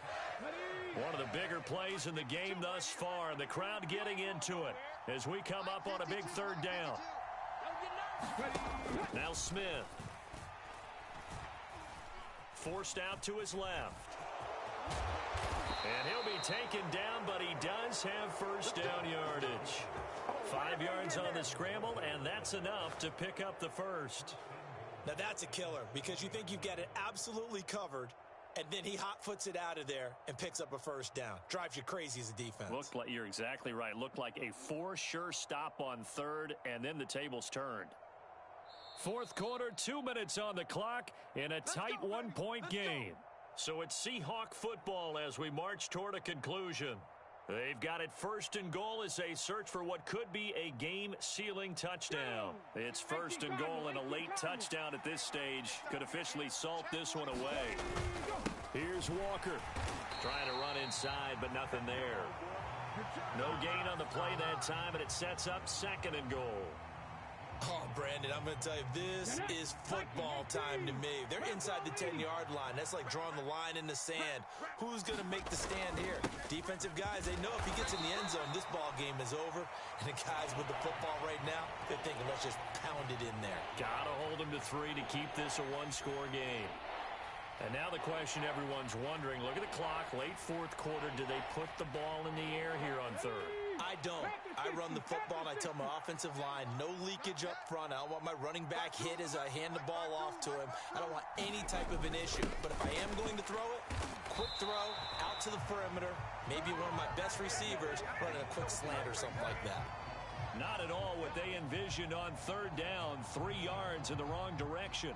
One of the bigger plays in the game thus far. The crowd getting into it as we come up on a big 3rd down. Now Smith. Forced out to his left. And he'll be taken down, but he does have 1st down yardage. 5 yards on the scramble, and that's enough to pick up the 1st. Now that's a killer because you think you've got it absolutely covered, and then he hot-foots it out of there and picks up a 1st down. Drives you crazy as a defense. Looked like, you're exactly right. Looked like a for sure stop on 3rd, and then the tables turned. 4th quarter, 2 minutes on the clock in a tight 1-point game. So it's Seahawk football as we march toward a conclusion. They've got it 1st and goal as they search for what could be a game-sealing touchdown. It's 1st and goal, and a late touchdown at this stage could officially salt this one away. Here's Walker trying to run inside, but nothing there. No gain on the play that time, and it sets up 2nd and goal. Oh, Brandon, I'm going to tell you, this is football time to me. They're inside the 10-yard line. That's like drawing the line in the sand. Who's going to make the stand here? Defensive guys, they know if he gets in the end zone, this ball game is over. And the guys with the football right now, they're thinking, let's just pound it in there. Got to hold him to 3 to keep this a one-score game. And now the question everyone's wondering, look at the clock, late fourth quarter, do they put the ball in the air here on third? I don't. I run the football, and I tell my offensive line, no leakage up front. I don't want my running back hit as I hand the ball off to him. I don't want any type of an issue. But if I am going to throw it, quick throw, out to the perimeter, maybe one of my best receivers running a quick slant or something like that. Not at all what they envisioned on third down, 3 yards in the wrong direction.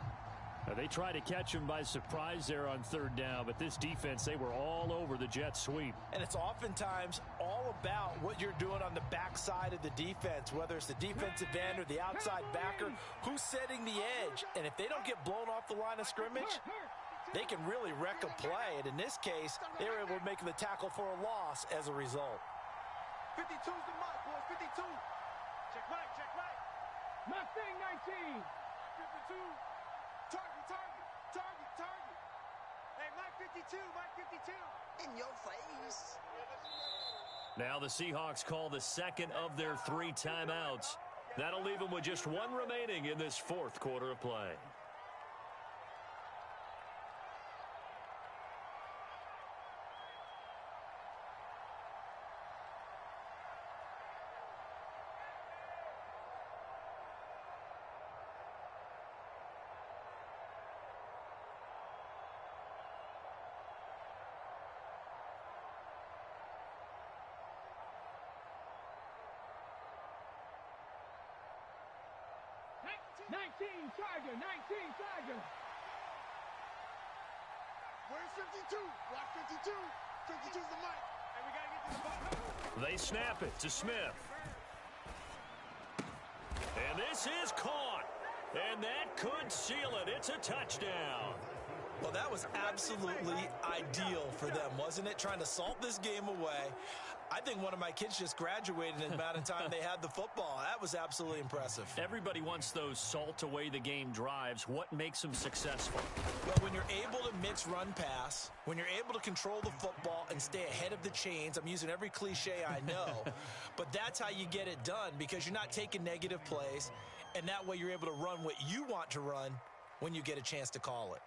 They tried to catch him by surprise there on third down, but this defense, they were all over the jet sweep. And it's oftentimes all about what you're doing on the backside of the defense, whether it's the defensive end or the outside backer, who's setting the edge. And if they don't get blown off the line of scrimmage, they can really wreck a play. And in this case, they were able to make the tackle for a loss as a result. 52's the mark, boys. 52. Check right, check right. Mustang 19. 52. Target. Hey, Mike 52, Mike 52. In your face. Now the Seahawks call the second of their 3 timeouts. That'll leave them with just 1 remaining in this fourth quarter of play. Charger. Where's 52? Block 52. 52's the mic. Hey, we got to get to the ball. They snap it to Smith. And this is caught. And that could seal it. It's a touchdown. Well, that was absolutely ideal for them, wasn't it? Trying to salt this game away. I think one of my kids just graduated in the amount of time they had the football. That was absolutely impressive. Everybody wants those salt away the game drives. What makes them successful? Well, when you're able to mix run pass, when you're able to control the football and stay ahead of the chains, I'm using every cliche I know, but that's how you get it done because you're not taking negative plays, and that way you're able to run what you want to run when you get a chance to call it.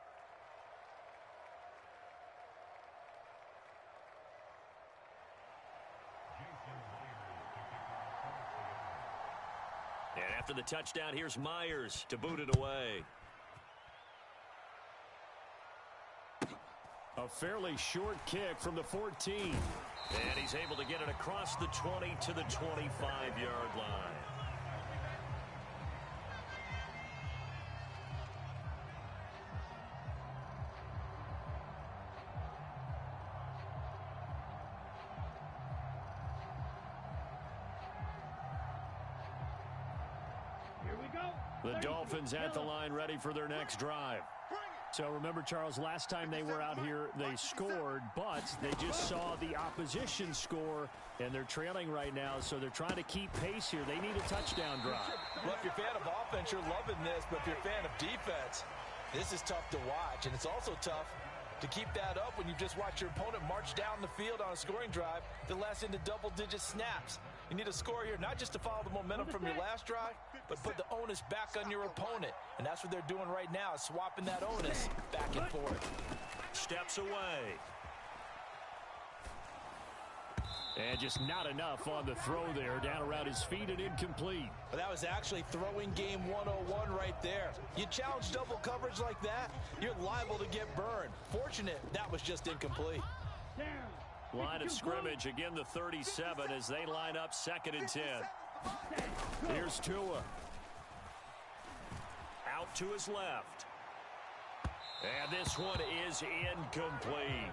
And after the touchdown, here's Myers to boot it away. A fairly short kick from the 14. And he's able to get it across the 20 to the 25-yard line. The Dolphins at the line ready for their next drive. So remember, Charles, last time they were out here, they scored, but they just saw the opposition score, and they're trailing right now, so they're trying to keep pace here. They need a touchdown drive. Well, if you're a fan of offense, you're loving this, but if you're a fan of defense, this is tough to watch, and it's also tough to keep that up when you just watch your opponent march down the field on a scoring drive that lasts into double-digit snaps. You need a score here, not just to follow the momentum from your last drive, but put the onus back on your opponent. And that's what they're doing right now, swapping that onus back and forth. Steps away. And just not enough on the throw there. Down around his feet and incomplete. But that was actually throwing game 101 right there. You challenge double coverage like that, you're liable to get burned. Fortunate, that was just incomplete. Line of scrimmage, again the 37 as they line up 2nd and 10. Here's Tua. Out to his left. And this one is incomplete.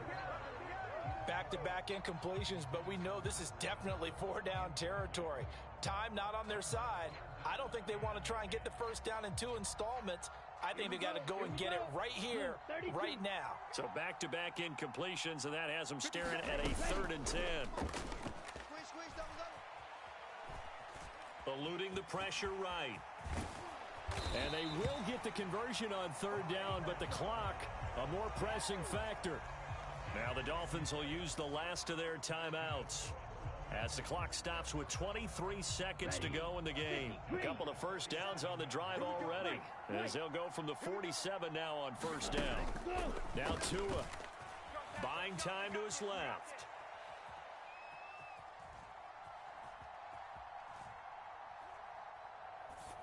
Back-to-back incompletions, but we know this is definitely 4-down territory. Time not on their side. I don't think they want to try and get the first down in 2 installments. I think they got to go and get it right here, right now. So back-to-back incompletions, and that has them staring at a 3rd and 10. eluding the pressure right. And they will get the conversion on third down, but the clock, a more pressing factor. Now the Dolphins will use the last of their timeouts as the clock stops with 23 seconds to go in the game. A couple of first downs on the drive already, as they'll go from the 47 now on first down. Now Tua buying time to his left.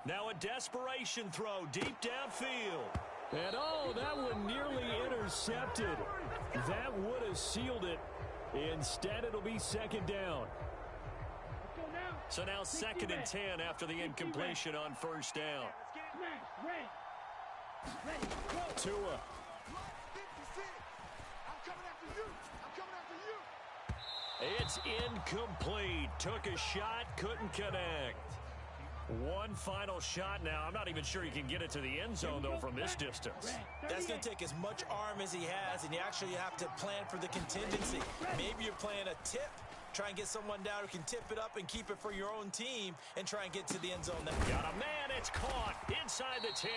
Now a desperation throw deep downfield. And that one nearly intercepted. That would have sealed it. Instead, it'll be second down. So now 2nd and 10 after the incompletion on first down. Tua. It's incomplete. Took a shot, couldn't connect. One final shot now. I'm not even sure he can get it to the end zone, though, from this distance. That's going to take as much arm as he has, and you actually have to plan for the contingency. Maybe you're playing a tip. Try and get someone down who can tip it up and keep it for your own team and try and get to the end zone. Got a man. It's caught inside the 10.